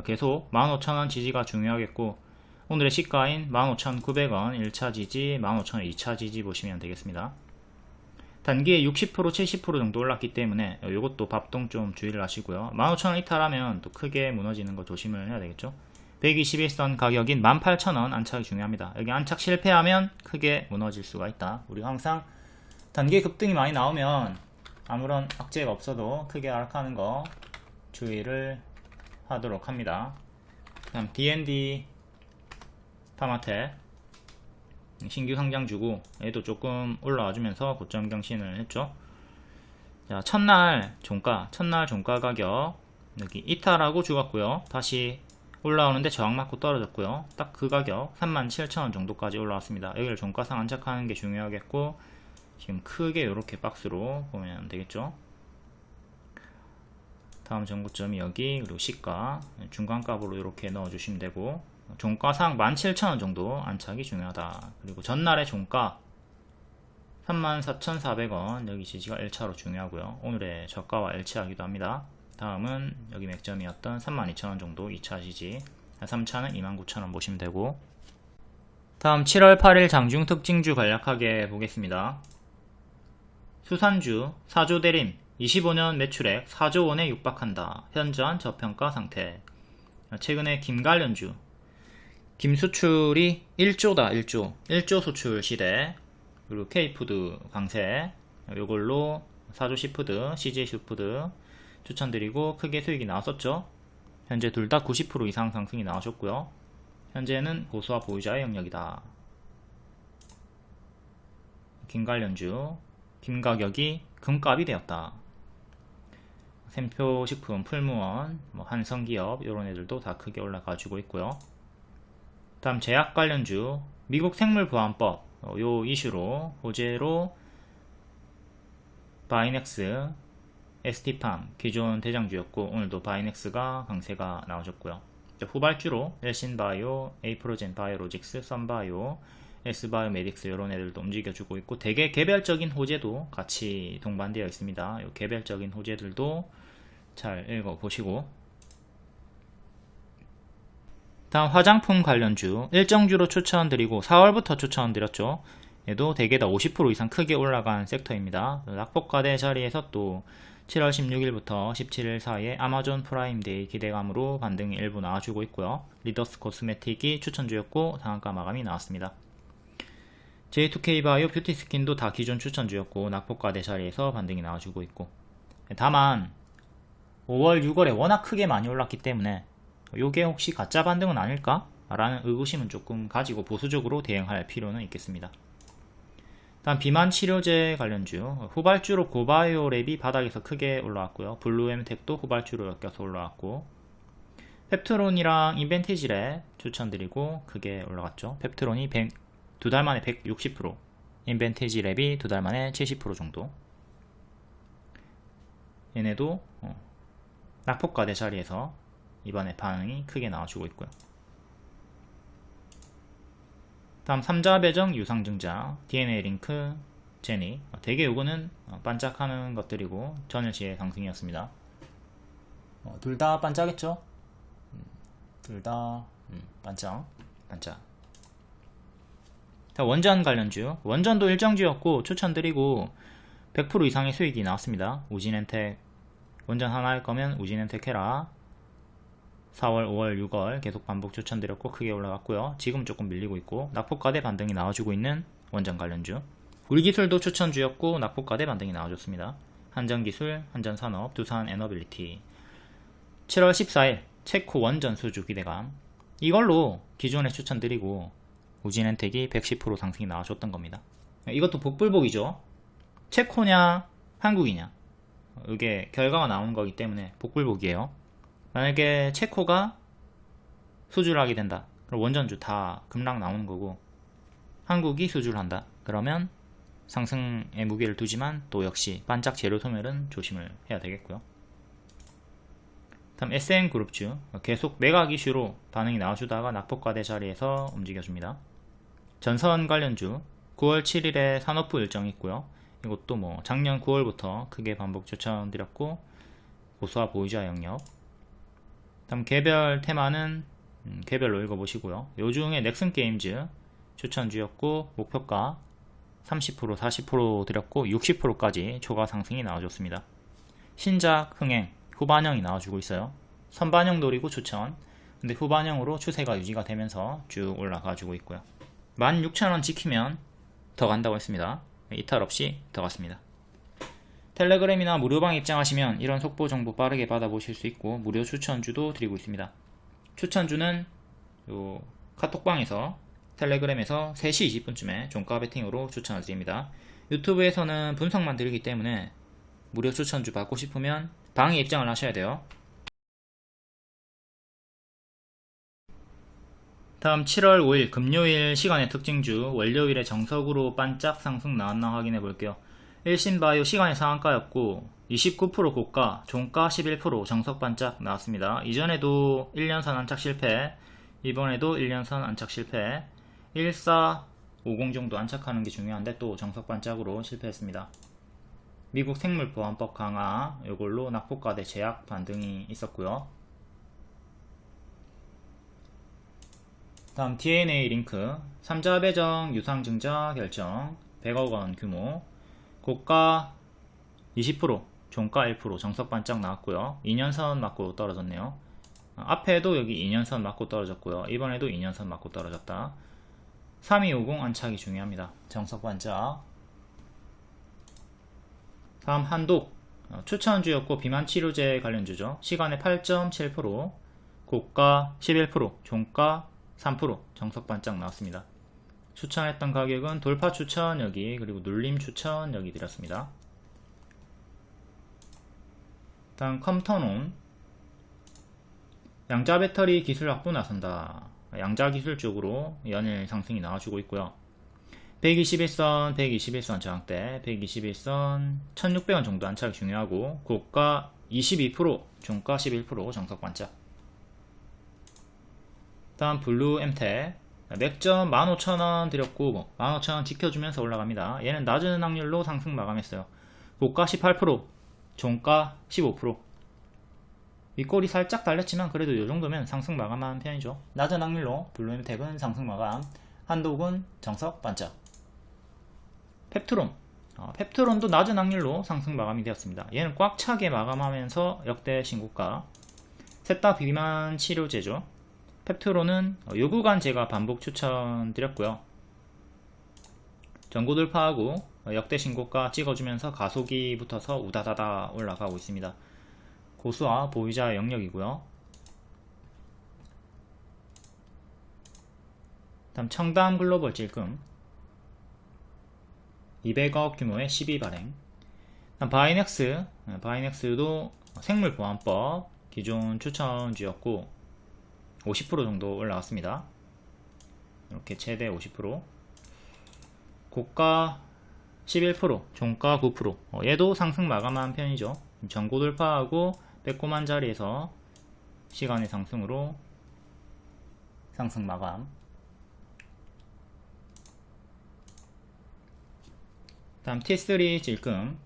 계속 15,000원 지지가 중요하겠고 오늘의 시가인 15,900원 1차 지지, 15,000원 2차 지지 보시면 되겠습니다. 단기에 60% 70% 정도 올랐기 때문에 이것도 밥동 좀 주의를 하시고요. 15,000원 이탈하면 또 크게 무너지는 거 조심을 해야 되겠죠. 121선 가격인 18,000원 안착이 중요합니다. 여기 안착 실패하면 크게 무너질 수가 있다. 우리가 항상 단기 급등이 많이 나오면 아무런 악재가 없어도 크게 하락하는 거 주의를 하도록 합니다. 다음 D&D 파마텍 신규 상장주고 얘도 조금 올라와주면서 고점 경신을 했죠. 자, 첫날 종가 가격 여기 이탈하고 죽었고요. 다시 올라오는데 저항 맞고 떨어졌고요. 딱 그 가격 37,000원 정도까지 올라왔습니다. 여기를 종가상 안착하는 게 중요하겠고, 지금 크게 이렇게 박스로 보면 되겠죠. 다음 전고점이 여기, 그리고 시가 중간값으로 이렇게 넣어주시면 되고, 종가상 17,000원 정도 안착이 중요하다. 그리고 전날의 종가 34,400원, 여기 지지가 1차로 중요하고요. 오늘의 저가와 일치하기도 합니다. 다음은 여기 맥점이었던 32,000원 정도 2차 지지, 3차는 29,000원 보시면 되고, 다음 7월 8일 장중 특징주 간략하게 보겠습니다. 수산주 4조 대림 25년 매출액 4조 원에 육박한다. 현저한 저평가 상태. 최근에 김 관련주 김 수출이 1조다. 1조 수출 시대. 그리고 K푸드 강세, 요걸로 4조 시푸드, CJ 슈푸드 추천드리고 크게 수익이 나왔었죠. 현재 둘 다 90% 이상 상승이 나오셨고요. 현재는 고수와 보유자의 영역이다. 김 관련주 김 가격이 금값이 되었다. 샘표식품, 풀무원, 한성기업 이런 애들도 다 크게 올라가지고 있고요. 다음 제약 관련주 미국 생물보안법 요 이슈로 호재로 바이넥스, ST팜 기존 대장주였고, 오늘도 바이넥스가 강세가 나오셨고요. 후발주로 엘신바이오, 에이프로젠 바이오로직스, 썬바이오, S바이오메딕스 이런 애들도 움직여주고 있고, 대개 개별적인 호재도 같이 동반되어 있습니다. 요 개별적인 호재들도 잘 읽어보시고, 다음 화장품 관련주 일정주로 추천드리고 4월부터 추천드렸죠. 얘도 대개 다 50% 이상 크게 올라간 섹터입니다. 낙폭과대 자리에서 또 7월 16일부터 17일 사이에 아마존 프라임데이 기대감으로 반등이 일부 나와주고 있고요. 리더스 코스메틱이 추천주였고 상한가 마감이 나왔습니다. J2K 바이오 뷰티스킨도 다 기존 추천주였고 낙폭과대 자리에서 반등이 나와주고 있고, 다만 5월 6월에 워낙 크게 많이 올랐기 때문에 요게 혹시 가짜 반등은 아닐까? 라는 의구심은 조금 가지고 보수적으로 대응할 필요는 있겠습니다. 다음 비만 치료제 관련주 후발주로 고바이오랩이 바닥에서 크게 올라왔고요. 블루엠텍도 후발주로 엮여서 올라왔고, 펩트론이랑 인벤티지랩 추천드리고 크게 올라갔죠. 펩트론이 두 달 만에 160%, 인벤티지랩이 두 달 만에 70% 정도. 얘네도 낙폭과대 자리에서 이번에 반응이 크게 나와주고 있고요. 다음 삼자배정 유상증자 DNA 링크 제니, 대개 요거는 반짝하는 것들이고 전일치의 상승이었습니다. 둘 다 반짝했죠? 둘 다 반짝. 원전 관련주 원전도 일정주였고 추천드리고 100% 이상의 수익이 나왔습니다. 우진엔텍 원전 하나 할 거면 우진엔텍 해라. 4월, 5월, 6월 계속 반복 추천드렸고 크게 올라갔고요. 지금 조금 밀리고 있고 낙폭과대 반등이 나와주고 있는 원전 관련주. 우리기술도 추천주였고 낙폭과대 반등이 나와줬습니다. 한전기술, 한전산업, 두산에너빌리티. 7월 14일 체코 원전 수주 기대감, 이걸로 기존에 추천드리고 우진엔텍이 110% 상승이 나와줬던 겁니다. 이것도 복불복이죠. 체코냐 한국이냐 이게 결과가 나오는 거기 때문에 복불복이에요. 만약에 체코가 수주를 하게 된다, 그럼 원전주 다 급락 나오는 거고, 한국이 수주를 한다 그러면 상승의 무게를 두지만 또 역시 반짝 재료 소멸은 조심을 해야 되겠고요. 다음 SN그룹주 계속 매각 이슈로 반응이 나와주다가 낙폭과대 자리에서 움직여줍니다. 전선 관련주 9월 7일에 산업부 일정이 있고요. 이것도 작년 9월부터 크게 반복 추천드렸고 고수와 보유자 영역. 다음 개별 테마는 개별로 읽어보시고요. 요중에 넥슨게임즈 추천주였고 목표가 30%, 40% 드렸고 60%까지 초과 상승이 나와줬습니다. 신작, 흥행, 후반형이 나와주고 있어요. 선반형 노리고 추천, 근데 후반형으로 추세가 유지가 되면서 쭉 올라가주고 있고요. 16,000원 지키면 더 간다고 했습니다. 이탈 없이 더 갔습니다. 텔레그램이나 무료방 입장하시면 이런 속보 정보 빠르게 받아보실 수 있고 무료 추천주도 드리고 있습니다. 추천주는 요 카톡방에서 텔레그램에서 3시 20분쯤에 종가 베팅으로 추천을 드립니다. 유튜브에서는 분석만 드리기 때문에 무료 추천주 받고 싶으면 방에 입장을 하셔야 돼요. 다음 7월 5일 금요일 시간의 특징주 월요일에 정석으로 반짝 상승 나왔나 확인해 볼게요. 일신바이오 시간의 상한가였고 29% 고가, 종가 11% 정석 반짝 나왔습니다. 이전에도 1년선 안착 실패, 이번에도 1년선 안착 실패, 1450 정도 안착하는 게 중요한데 또 정석 반짝으로 실패했습니다. 미국 생물보안법 강화, 이걸로 낙폭과대 제약 반등이 있었고요. 다음 DNA 링크 3자 배정 유상증자 결정 100억원 규모, 고가 20%, 종가 1% 정석 반짝 나왔고요. 2년선 맞고 떨어졌네요. 앞에도 여기 2년선 맞고 떨어졌고요. 이번에도 2년선 맞고 떨어졌다. 3250 안착이 중요합니다. 정석 반짝. 다음 한독 추천주였고 비만치료제 관련주죠. 시간에 8.7%, 고가 11%, 종가 3% 정석 반짝 나왔습니다. 추천했던 가격은 돌파 추천 여기, 그리고 눌림 추천 여기 드렸습니다. 다음 컴터논 양자 배터리 기술 확보 나선다. 양자 기술 쪽으로 연일 상승이 나와주고 있고요. 121선, 121선 저항대, 121선 1600원 정도 안착이 중요하고, 고가 22%, 종가 11% 정석 반짝. 다음 블루 엠텍 맥점 15,000원 드렸고 15,000원 지켜주면서 올라갑니다. 얘는 낮은 확률로 상승 마감했어요. 고가 18%, 종가 15%. 윗골이 살짝 달렸지만 그래도 이 정도면 상승 마감한 편이죠. 낮은 확률로 블루 엠텍은 상승 마감, 한독은 정석 반짝. 펩트론 펩트론도 낮은 확률로 상승 마감이 되었습니다. 얘는 꽉 차게 마감하면서 역대 신고가. 셋 다 비만 치료제죠. 펩트론은 요 구간 제가 반복 추천드렸고요. 전고 돌파하고 역대 신고가 찍어주면서 가속이 붙어서 우다다다 올라가고 있습니다. 고수와 보유자 영역이고요. 다음 청담 글로벌 찔끔 200억 규모의 12발행. 다음 바이넥스도 생물보안법 기존 추천주였고 50% 정도 올라왔습니다. 이렇게 최대 50%, 고가 11%, 종가 9%. 얘도 상승 마감한 편이죠. 전고 돌파하고 빼꼼한 자리에서 시간의 상승으로 상승 마감. 다음 T3 질금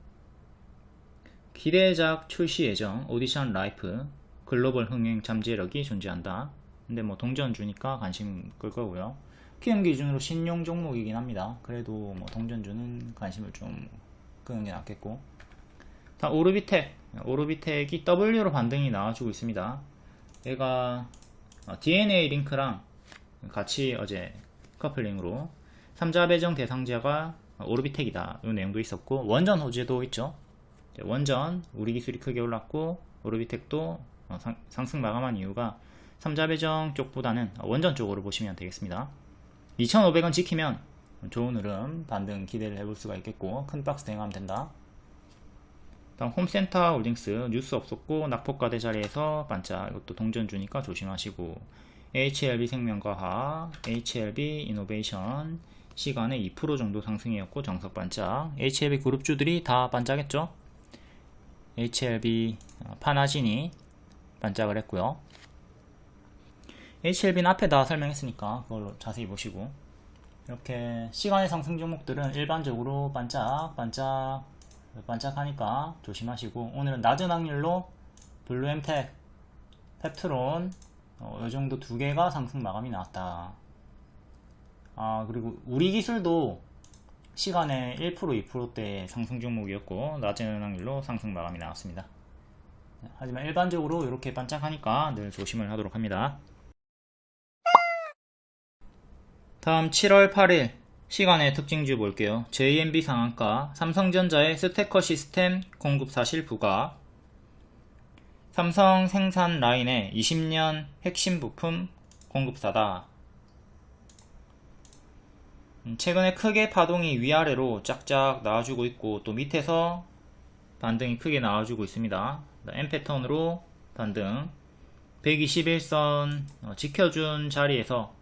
기대작 출시 예정, 오디션 라이프 글로벌 흥행 잠재력이 존재한다. 근데 뭐 동전주니까 관심 끌 거고요. PM 기준으로 신용 종목이긴 합니다. 그래도 뭐 동전주는 관심을 좀 끄는 게 낫겠고. 다음 오르비텍이 W로 반등이 나와주고 있습니다. 얘가 DNA 링크랑 같이 어제 커플링으로 3자 배정 대상자가 오르비텍이다 이 내용도 있었고, 원전 호재도 있죠. 원전 우리 기술이 크게 올랐고, 오르비텍도 상승 마감한 이유가 3자 배정 쪽보다는 원전 쪽으로 보시면 되겠습니다. 2,500원 지키면 좋은 흐름 반등 기대를 해볼 수가 있겠고, 큰 박스 대응하면 된다. 다음 홈센터 홀딩스 뉴스 없었고 낙폭과대 자리에서 반짝, 이것도 동전주니까 조심하시고. HLB 생명과학, HLB 이노베이션 시간에 2% 정도 상승이었고 정석 반짝. HLB 그룹주들이 다 반짝했죠. HLB 파나진이 반짝을 했고요. HLB는 앞에 다 설명했으니까 그걸로 자세히 보시고. 이렇게 시간의 상승 종목들은 일반적으로 반짝하니까 조심하시고, 오늘은 낮은 확률로 블루엠텍, 펩트론 요정도 두 개가 상승 마감이 나왔다. 그리고 우리기술도 시간에 1%, 2%대 상승 종목이었고 낮은 확률로 상승 마감이 나왔습니다. 하지만 일반적으로 이렇게 반짝하니까 늘 조심을 하도록 합니다. 다음 7월 8일 시간의 특징주 볼게요. JMB 상한가, 삼성전자의 스테커 시스템 공급 사실 부각, 삼성 생산 라인의 20년 핵심 부품 공급사다. 최근에 크게 파동이 위아래로 쫙쫙 나와주고 있고, 또 밑에서 반등이 크게 나와주고 있습니다. M 패턴으로 반등 121선 지켜준 자리에서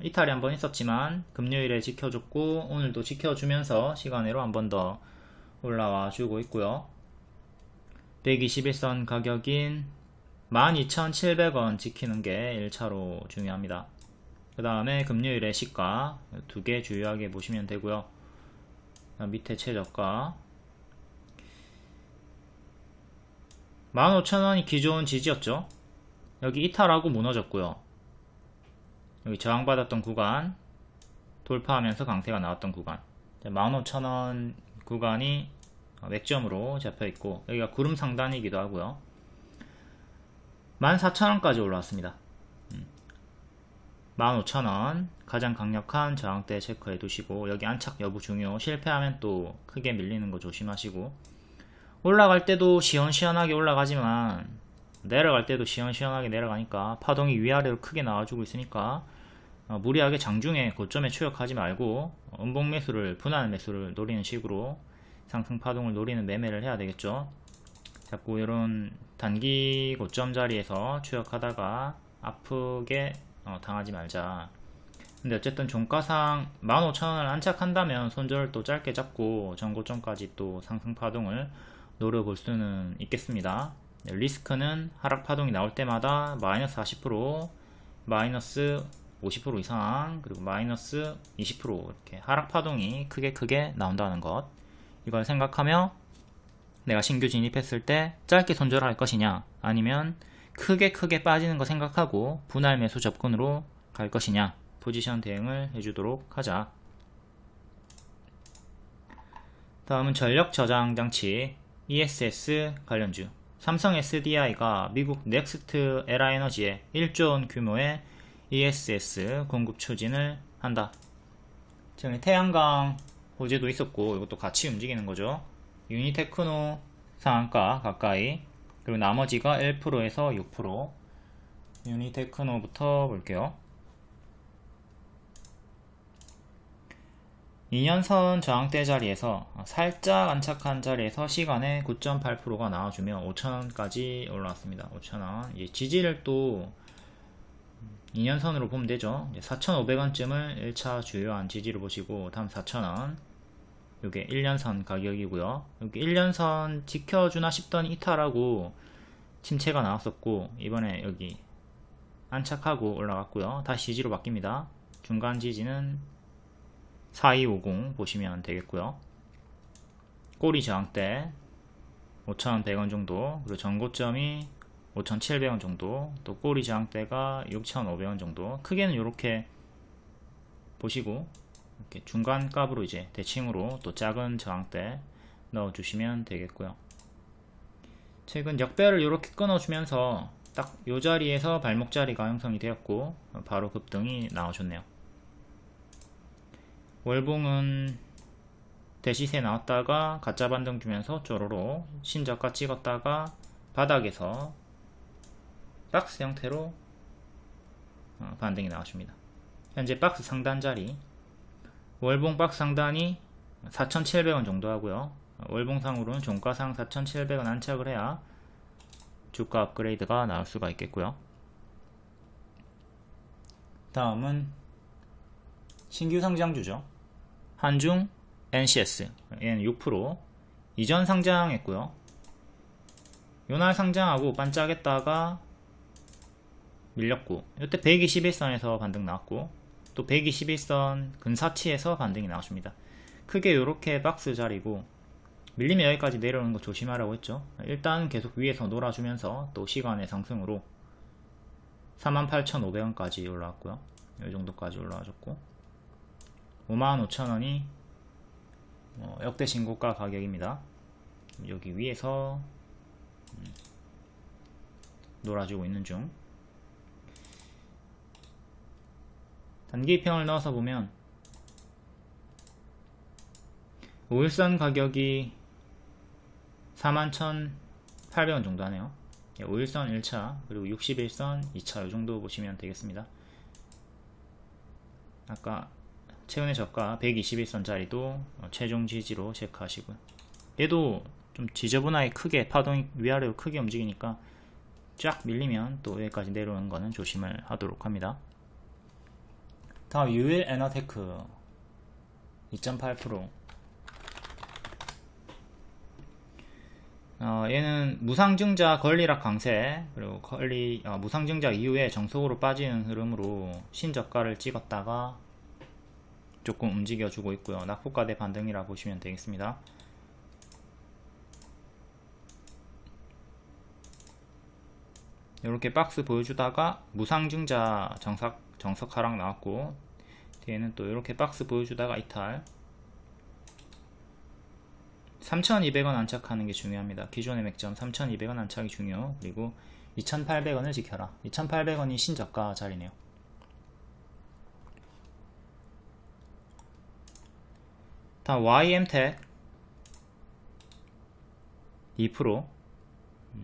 이탈이 한번 있었지만 금요일에 지켜줬고 오늘도 지켜주면서 시간으로 한 번 더 올라와 주고 있고요. 121선 가격인 12,700원 지키는 게 1차로 중요합니다. 그 다음에 금요일에 시가 두 개 주요하게 보시면 되고요. 밑에 최저가 15,000원이 기존 지지였죠. 여기 이탈하고 무너졌고요. 여기 저항받았던 구간 돌파하면서 강세가 나왔던 구간 15,000원 구간이 맥점으로 잡혀있고 여기가 구름 상단이기도 하고요. 14,000원까지 올라왔습니다. 15,000원 가장 강력한 저항대 체크해 두시고 여기 안착 여부 중요. 실패하면 또 크게 밀리는 거 조심하시고 올라갈 때도 시원시원하게 올라가지만 내려갈 때도 시원시원하게 내려가니까 파동이 위아래로 크게 나와주고 있으니까 무리하게 장중에 고점에 추격하지 말고 음봉 매수를 분할 매수를 노리는 식으로 상승 파동을 노리는 매매를 해야 되겠죠. 자꾸 이런 단기 고점 자리에서 추격하다가 아프게 당하지 말자. 근데 어쨌든 종가상 15,000원을 안착한다면 손절을 또 짧게 잡고 전고점까지 또 상승 파동을 노려볼 수는 있겠습니다. 리스크는 하락 파동이 나올 때마다 마이너스 40%, 마이너스 50% 이상, 그리고 마이너스 20% 이렇게 하락 파동이 크게 나온다는 것. 이걸 생각하며 내가 신규 진입했을 때 짧게 손절할 것이냐, 아니면 크게 빠지는 거 생각하고 분할 매수 접근으로 갈 것이냐, 포지션 대응을 해주도록 하자. 다음은 전력 저장 장치 ESS 관련주. 삼성 SDI가 미국 넥스트 에라에너지에 1조원 규모의 ESS 공급 추진을 한다. 지금 태양광 호재도 있었고 이것도 같이 움직이는 거죠. 유니테크노 상한가 가까이, 그리고 나머지가 1%에서 6%. 유니테크노부터 볼게요. 2년선 저항대 자리에서 살짝 안착한 자리에서 시간에 9.8%가 나와주며 5,000원까지 올라왔습니다. 5,000원. 지지를 또 2년선으로 보면 되죠. 4,500원쯤을 1차 주요한 지지로 보시고 다음 4,000원. 요게 1년선 가격이고요. 여기 1년선 지켜주나 싶더니 이탈하고 침체가 나왔었고 이번에 여기 안착하고 올라갔고요. 다시 지지로 바뀝니다. 중간 지지는 4250 보시면 되겠고요. 꼬리 저항대 5,100원 정도, 그리고 전고점이 5,700원 정도, 또 꼬리 저항대가 6,500원 정도. 크게는 이렇게 보시고 이렇게 중간 값으로 이제 대칭으로 또 작은 저항대 넣어주시면 되겠고요. 최근 역배를 이렇게 끊어주면서 딱 이 자리에서 발목 자리가 형성이 되었고 바로 급등이 나와줬네요. 월봉은 대시세 나왔다가 가짜 반등 주면서 쪼로로 신저가 찍었다가 바닥에서 박스 형태로 반등이 나와줍니다. 현재 박스 상단 자리, 월봉 박스 상단이 4,700원 정도 하고요. 월봉상으로는 종가상 4,700원 안착을 해야 주가 업그레이드가 나올 수가 있겠고요. 다음은 신규 상장주죠. 한중 NCS, 얘는 6%. 이전 상장했고요. 요날 상장하고 반짝했다가 밀렸고, 이때 121선에서 반등 나왔고, 또 121선 근사치에서 반등이 나왔습니다. 크게 이렇게 박스 자리고, 밀리면 여기까지 내려오는 거 조심하라고 했죠. 일단 계속 위에서 놀아주면서 또 시간의 상승으로 48,500원까지 올라왔고요. 이 정도까지 올라와줬고, 55,000원이 역대 신고가 가격입니다. 여기 위에서 놀아주고 있는 중. 단기평을 넣어서 보면 5일선 가격이 41,800원 정도 하네요. 5일선 1차 그리고 60일선 2차 이 정도 보시면 되겠습니다. 아까 최근의 저가 121선짜리도 최종 지지로 체크하시고요. 얘도 좀 지저분하게 크게 파동이 위아래로 크게 움직이니까 쫙 밀리면 또 여기까지 내려오는 거는 조심을 하도록 합니다. 다음 유일 에너테크 2.8%. 얘는 무상증자 권리락 강세, 그리고 무상증자 이후에 정속으로 빠지는 흐름으로 신저가를 찍었다가 조금 움직여주고 있고요. 낙폭과대 반등이라 보시면 되겠습니다. 이렇게 박스 보여주다가 무상증자 정석 하락 나왔고, 뒤에는 또 이렇게 박스 보여주다가 이탈. 3,200원 안착하는 게 중요합니다. 기존의 맥점 3,200원 안착이 중요. 그리고 2,800원을 지켜라. 2,800원이 신저가 자리네요. 다음 YM텍 2%.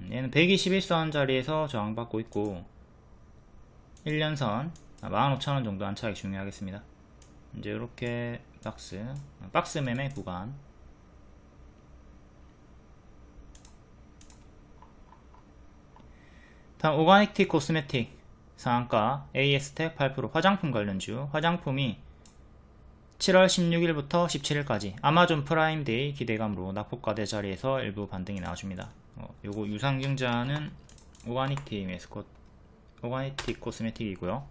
얘는 121선 자리에서 저항받고 있고 1년선 15,000원 정도 안착이 중요하겠습니다. 이제 이렇게 박스 매매 구간. 다음 오가닉티 코스메틱 상한가 AS텍 8%. 화장품 관련주. 화장품이 7월 16일부터 17일까지 아마존 프라임데이 기대감으로 낙폭과대 자리에서 일부 반등이 나와줍니다. 요거 유상증자는 오가닉티 코스메틱이고요.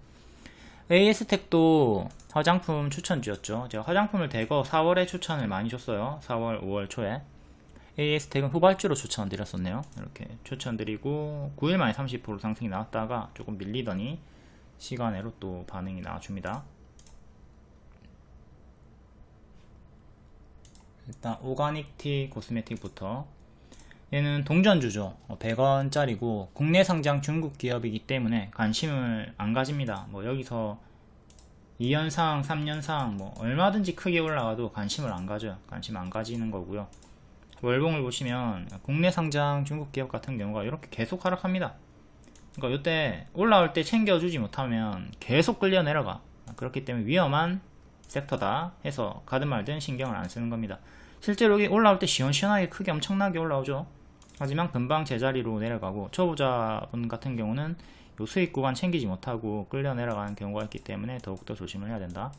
AS텍도 화장품 추천주였죠. 제가 화장품을 대거 4월에 추천을 많이 줬어요. 4월 5월 초에. AS텍은 후발주로 추천드렸었네요. 이렇게 추천드리고 9일 만에 30% 상승이 나왔다가 조금 밀리더니 시간외로 또 반응이 나와줍니다. 일단 오가닉티 코스메틱부터. 얘는 동전주죠. 100원짜리고 국내 상장 중국 기업이기 때문에 관심을 안 가집니다. 뭐 여기서 2년상 3년상 뭐 얼마든지 크게 올라가도 관심을 안 가져요. 관심 안 가지는 거고요. 월봉을 보시면 국내 상장 중국 기업 같은 경우가 이렇게 계속 하락합니다. 그러니까 이때 올라올 때 챙겨주지 못하면 계속 끌려 내려가. 그렇기 때문에 위험한 섹터다 해서 가든 말든 신경을 안 쓰는 겁니다. 실제로 여기 올라올 때 시원시원하게 크게 엄청나게 올라오죠. 하지만 금방 제자리로 내려가고 초보자분 같은 경우는 요 수익 구간 챙기지 못하고 끌려 내려가는 경우가 있기 때문에 더욱더 조심을 해야 된다.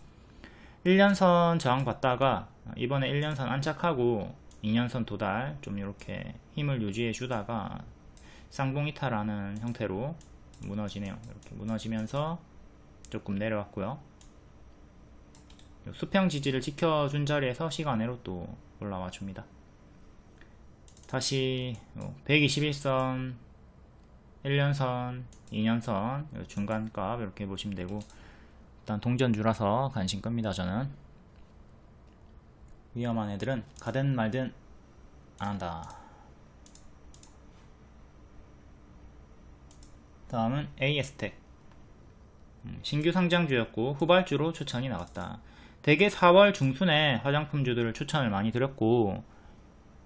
1년선 저항 받다가 이번에 1년선 안착하고 2년선 도달 좀 이렇게 힘을 유지해 주다가 쌍봉 이탈하는 형태로 무너지네요. 이렇게 무너지면서 조금 내려왔고요. 수평 지지를 지켜준 자리에서 시간외로 또 올라와 줍니다. 다시 121선, 1년선, 2년선 중간값 이렇게 보시면 되고, 일단 동전주라서 관심 끕니다. 저는 위험한 애들은 가든 말든 안한다. 다음은 AS텍 신규 상장주였고 후발주로 추천이 나갔다. 대개 4월 중순에 화장품주들을 추천을 많이 드렸고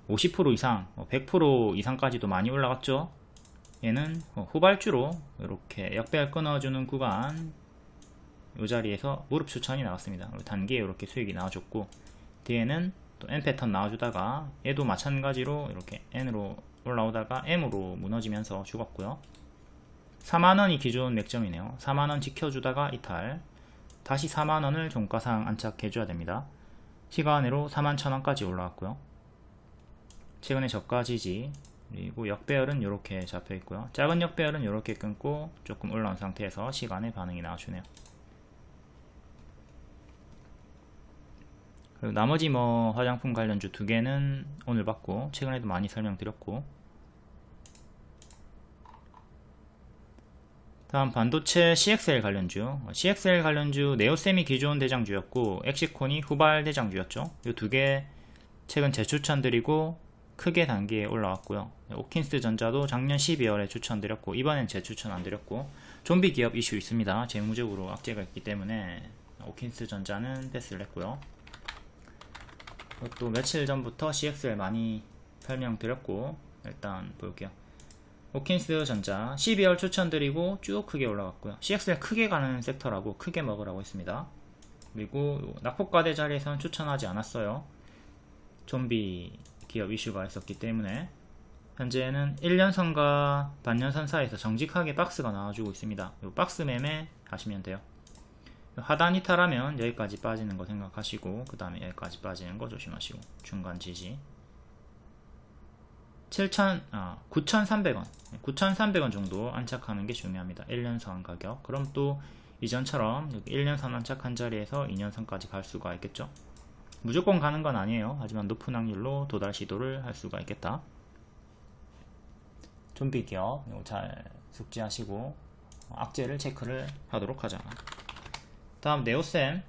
50% 이상, 100% 이상까지도 많이 올라갔죠. 얘는 후발주로 이렇게 역배열 끊어주는 구간 이 자리에서 무릎 추천이 나왔습니다. 단기에 이렇게 수익이 나와줬고, 뒤에는 또 N 패턴 나와주다가 얘도 마찬가지로 이렇게 N으로 올라오다가 M으로 무너지면서 죽었고요. 4만원이 기존 맥점이네요. 4만원 지켜주다가 이탈. 다시 4만원을 종가상 안착해줘야 됩니다. 시간으로 41,000원까지 올라왔고요. 최근에 저가 지지, 그리고 역배열은 이렇게 잡혀있고요. 작은 역배열은 이렇게 끊고 조금 올라온 상태에서 시간에 반응이 나와주네요. 그리고 나머지 뭐 화장품 관련주 두 개는 오늘 봤고 최근에도 많이 설명드렸고, 다음 반도체 CXL 관련주. CXL 관련주 네오셈이 기존 대장주였고 엑시콘이 후발 대장주였죠. 이 두 개 최근 재추천드리고 크게 단기에 올라왔고요. 오킨스 전자도 작년 12월에 추천드렸고 이번엔 재추천 안드렸고, 좀비 기업 이슈 있습니다. 재무적으로 악재가 있기 때문에 오킨스 전자는 패스를 했고요. 또 며칠 전부터 CXL 많이 설명드렸고 일단 볼게요. 오킨스 전자 12월 추천드리고 쭉 크게 올라갔고요. CXL 크게 가는 섹터라고 크게 먹으라고 했습니다. 그리고 낙폭과대 자리에서는 추천하지 않았어요. 좀비 기업 이슈가 있었기 때문에 현재는 1년선과 반년선 사이에서 정직하게 박스가 나와주고 있습니다. 이 박스 매매 하시면 돼요. 하단 이탈하면 여기까지 빠지는 거 생각하시고 그 다음에 여기까지 빠지는 거 조심하시고 중간 지지 9,300원 9,300원 정도 안착하는 게 중요합니다. 1년선 가격. 그럼 또 이전처럼 1년선 안착한 자리에서 2년선까지 갈 수가 있겠죠. 무조건 가는 건 아니에요. 하지만 높은 확률로 도달 시도를 할 수가 있겠다. 좀비 기업 이거 잘 숙지하시고 악재를 체크를 하도록 하자. 다음 네오셈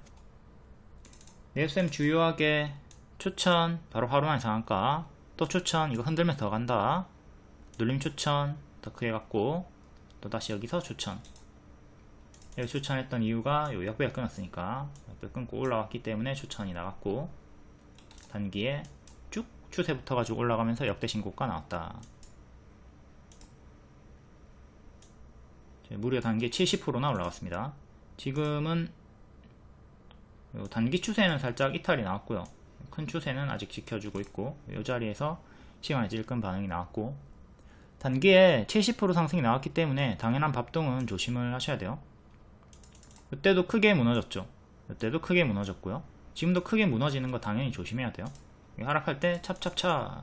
주요하게 추천 바로 하루만에 상한가 또 추천 이거 흔들면서 더 간다. 눌림 추천 더 크게 갖고 또 다시 여기서 추천. 여기 추천했던 이유가 요 역배가 끊었으니까 역배 끊고 올라왔기 때문에 추천이 나갔고 단기에 쭉 추세 붙어가지고 올라가면서 역대 신고가 나왔다. 무려 단기에 70%나 올라갔습니다. 지금은 단기 추세는 살짝 이탈이 나왔고요. 큰 추세는 아직 지켜주고 있고 이 자리에서 시간의 질끈 반응이 나왔고 단기에 70% 상승이 나왔기 때문에 당연한 밥동은 조심을 하셔야 돼요. 이때도 크게 무너졌죠. 이때도 크게 무너졌고요. 지금도 크게 무너지는 거 당연히 조심해야 돼요. 하락할 때 찹찹차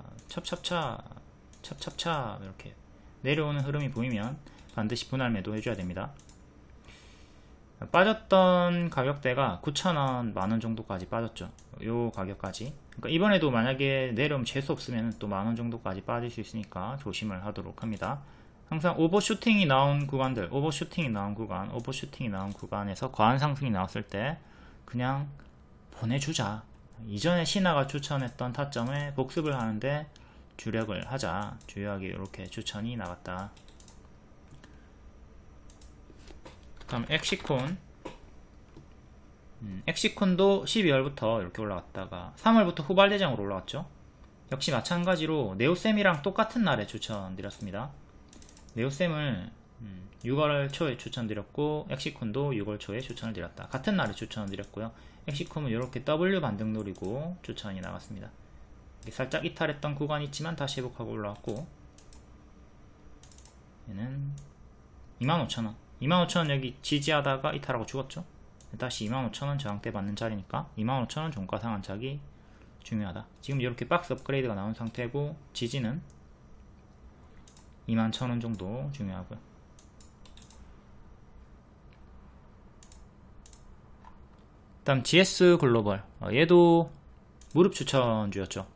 이렇게 내려오는 흐름이 보이면 반드시 분할 매도 해줘야 됩니다. 빠졌던 가격대가 9,000원, 만원 정도까지 빠졌죠. 요 가격까지. 그러니까 이번에도 만약에 내려오면 재수 없으면 또 만원 정도까지 빠질 수 있으니까 조심을 하도록 합니다. 항상 오버슈팅이 나온 구간들, 오버슈팅이 나온 구간에서 과한 상승이 나왔을 때 그냥 보내주자. 이전에 신화가 추천했던 타점에 복습을 하는데 주력을 하자. 주요하게 이렇게 추천이 나갔다. 다음 엑시콘. 엑시콘도 12월부터 이렇게 올라갔다가 3월부터 후발 대장으로 올라왔죠. 역시 마찬가지로 네오셈이랑 똑같은 날에 추천드렸습니다. 네오셈을 6월 초에 추천드렸고 엑시콘도 6월 초에 추천을 드렸다. 같은 날에 추천을 드렸고요. 엑시콘은 이렇게 W 반등 노리고 추천이 나갔습니다. 살짝 이탈했던 구간이 있지만 다시 회복하고 올라왔고 얘는 25,000원 25,000원 여기 지지하다가 이탈하고 죽었죠. 다시 25,000원 저항대 받는 자리니까 25,000원 종가 상한착이 중요하다. 지금 이렇게 박스 업그레이드가 나온 상태고 지지는 21,000원 정도 중요하고요. 다음 GS 글로벌. 얘도 무릎 추천주였죠.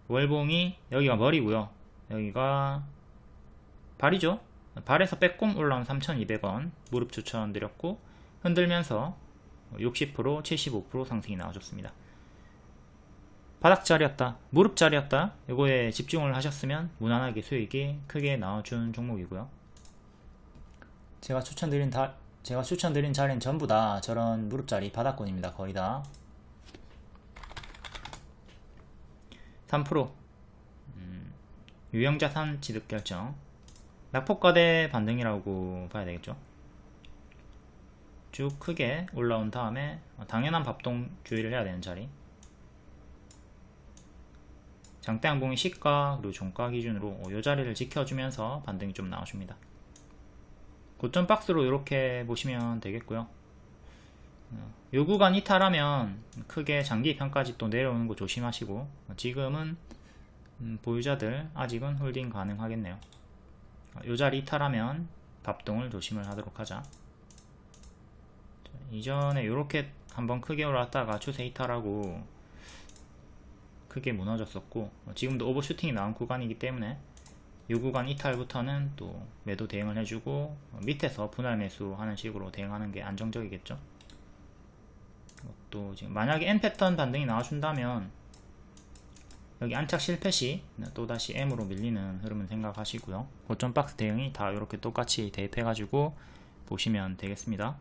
월봉이 여기가 머리고요. 여기가 발이죠. 발에서 빼꼼 올라온 3,200원 무릎 추천드렸고 흔들면서 60%, 75% 상승이 나와줬습니다. 바닥자리였다, 무릎자리였다. 이거에 집중을 하셨으면 무난하게 수익이 크게 나와준 종목이고요. 제가 추천드린 자리는 전부 다 저런 무릎자리 바닥권입니다. 거의 다 3% 유형자산 취득결정 낙폭과대 반등이라고 봐야 되겠죠. 쭉 크게 올라온 다음에 당연한 밥동 주의를 해야 되는 자리. 장대 항공의 시가 그리고 종가 기준으로 이 자리를 지켜주면서 반등이 좀 나와줍니다. 고점 박스로 이렇게 보시면 되겠고요. 요 구간 이탈하면 크게 장기 입현까지 또 내려오는 거 조심하시고 지금은 보유자들 아직은 홀딩 가능하겠네요. 요 자리 이탈하면 밥동을 조심을 하도록 하자. 이전에 이렇게 한번 크게 올라왔다가 추세 이탈하고 크게 무너졌었고 지금도 오버슈팅이 나온 구간이기 때문에 이 구간 이탈부터는 또 매도 대응을 해주고 밑에서 분할 매수하는 식으로 대응하는 게 안정적이겠죠. 또 지금 만약에 N 패턴 반등이 나와준다면 여기 안착 실패 시 또다시 M으로 밀리는 흐름은 생각하시고요. 고점 박스 대응이 다 이렇게 똑같이 대입해 가지고 보시면 되겠습니다.